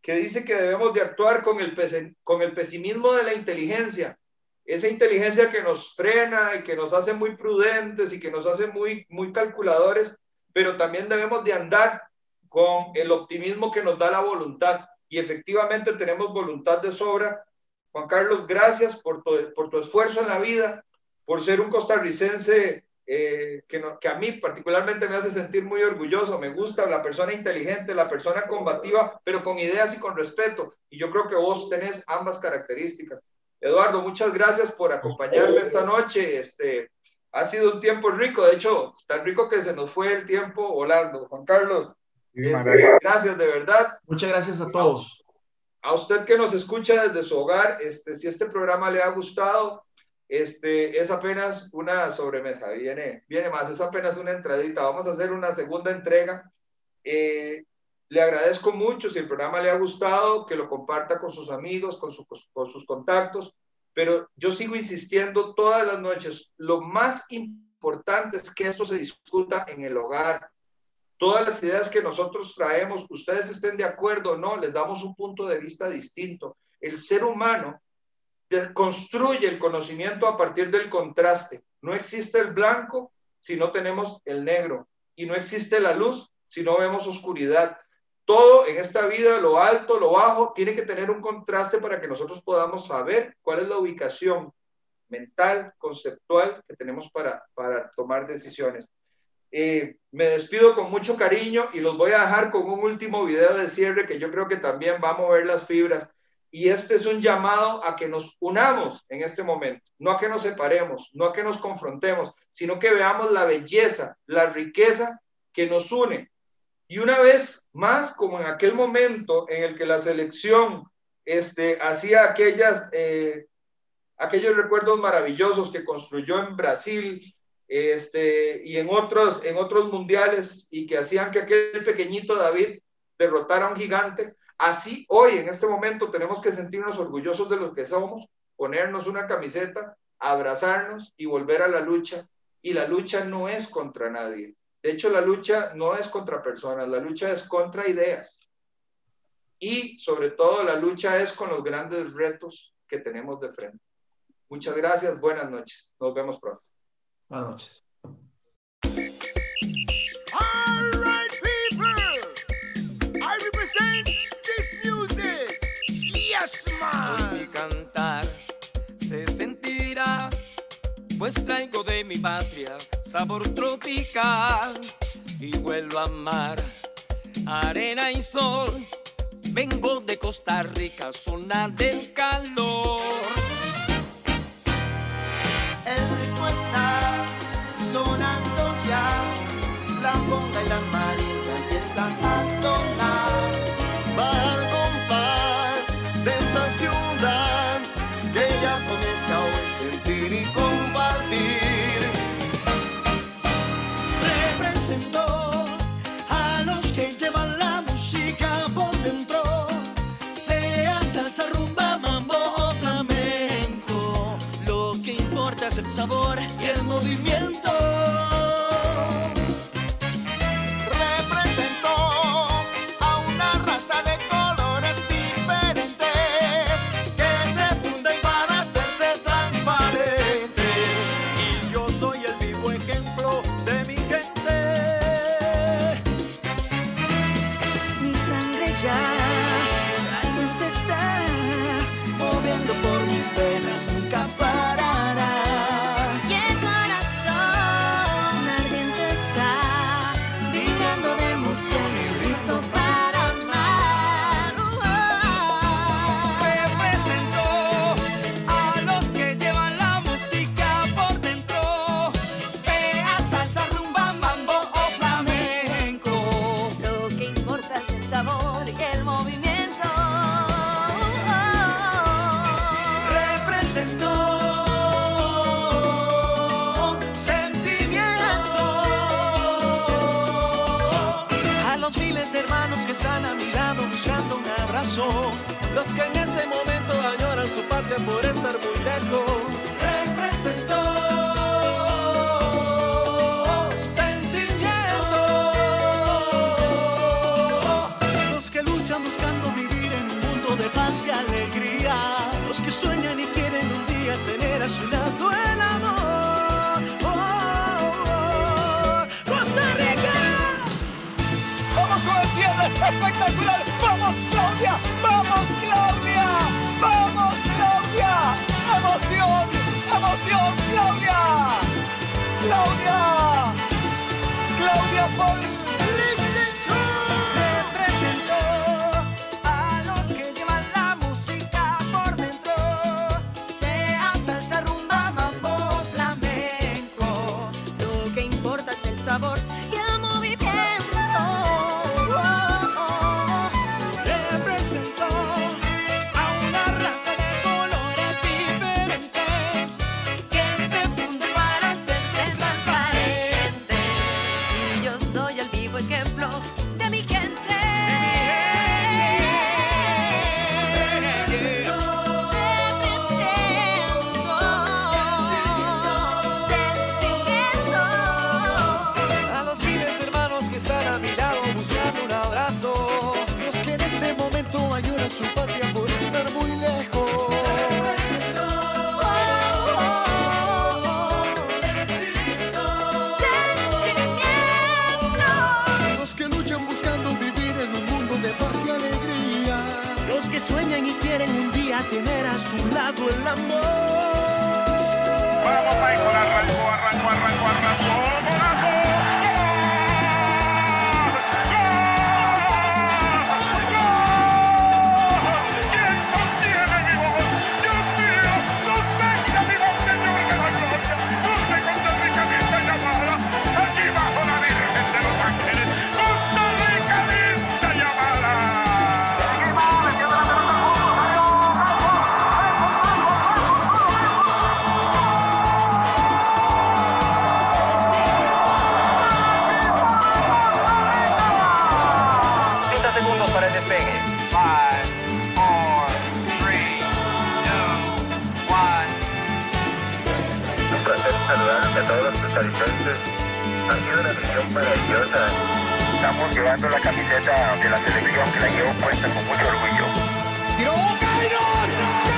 que dice que debemos de actuar con el pesimismo de la inteligencia, esa inteligencia que nos frena y que nos hace muy prudentes y que nos hace muy, muy calculadores, pero también debemos de andar con el optimismo que nos da la voluntad, y efectivamente tenemos voluntad de sobra. Juan Carlos, gracias por tu esfuerzo en la vida, por ser un costarricense que a mí particularmente me hace sentir muy orgulloso. Me gusta la persona inteligente, la persona combativa, pero con ideas y con respeto, y yo creo que vos tenés ambas características. Eduardo, muchas gracias por acompañarme esta noche. Ha sido un tiempo rico, de hecho, tan rico que se nos fue el tiempo volando. Juan Carlos, gracias de verdad. Muchas gracias a todos. A usted que nos escucha desde su hogar, si este programa le ha gustado, es apenas una sobremesa, viene más, es apenas una entradita. Vamos a hacer una segunda entrega. Le agradezco mucho, si el programa le ha gustado, que lo comparta con sus amigos, con sus contactos, pero yo sigo insistiendo todas las noches, lo más importante es que esto se discuta en el hogar. Todas las ideas que nosotros traemos, ustedes estén de acuerdo o no, les damos un punto de vista distinto. El ser humano construye el conocimiento a partir del contraste. No existe el blanco si no tenemos el negro, y no existe la luz si no vemos oscuridad. Todo en esta vida, lo alto, lo bajo, tiene que tener un contraste para que nosotros podamos saber cuál es la ubicación mental, conceptual que tenemos para tomar decisiones. Me despido con mucho cariño y los voy a dejar con un último video de cierre que yo creo que también va a mover las fibras, y este es un llamado a que nos unamos en este momento, no a que nos separemos, no a que nos confrontemos, sino que veamos la belleza, la riqueza que nos une. Y una vez más, como en aquel momento en el que la selección hacía aquellos recuerdos maravillosos que construyó en Brasil, y en otros mundiales, y que hacían que aquel pequeñito David derrotara a un gigante, así hoy, en este momento, tenemos que sentirnos orgullosos de lo que somos, ponernos una camiseta, abrazarnos y volver a la lucha. Y la lucha no es contra nadie. De hecho, la lucha no es contra personas, la lucha es contra ideas. Y sobre todo, la lucha es con los grandes retos que tenemos de frente. Muchas gracias, buenas noches. Nos vemos pronto. Buenas noches. All right, people. I represent this music. Yes, man. Hoy mi cantar se sentirá, pues traigo de mi patria sabor tropical y vuelvo a amar arena y sol. Vengo de Costa Rica, zona del calor. El ritmo está sonando ya, la conga y la marimba empiezan a sonar. Va al compás de esta ciudad que ya comienza a hoy sentir y compartir. Representó a los que llevan la música por dentro, sea salsa, rumba, mambo o flamenco. Lo que importa es el sabor y el movimiento. Representó a una raza de colores diferentes que se funden para hacerse transparentes. Y yo soy el vivo ejemplo de mi gente. Mi sangre ya caliente está, moviendo por mis venas, nunca parará. Y el corazón ardiente está, vibrando de emoción y listo para amar. Representó a los que llevan la música por dentro, sea salsa, rumba, mambo o flamenco. Lo que importa es el sabor y el movimiento. Representó sentimiento a los miles de hermanos que están a mi lado buscando un abrazo. Los que en este momento añoran su patria por estar muy lejos. Representó sentimiento, los que luchan buscando vivir quieren un día tener a su lado el amor. Vamos, Michael, arrancó. ¡Golazo! Para el despegue. 5, 4, 3, 2, 1. Un placer saludarles a todos los costarricenses. Ha sido una misión maravillosa. Estamos llevando la camiseta de la selección que la llevo puesta con mucho orgullo. ¡Tiro Boca! ¡No!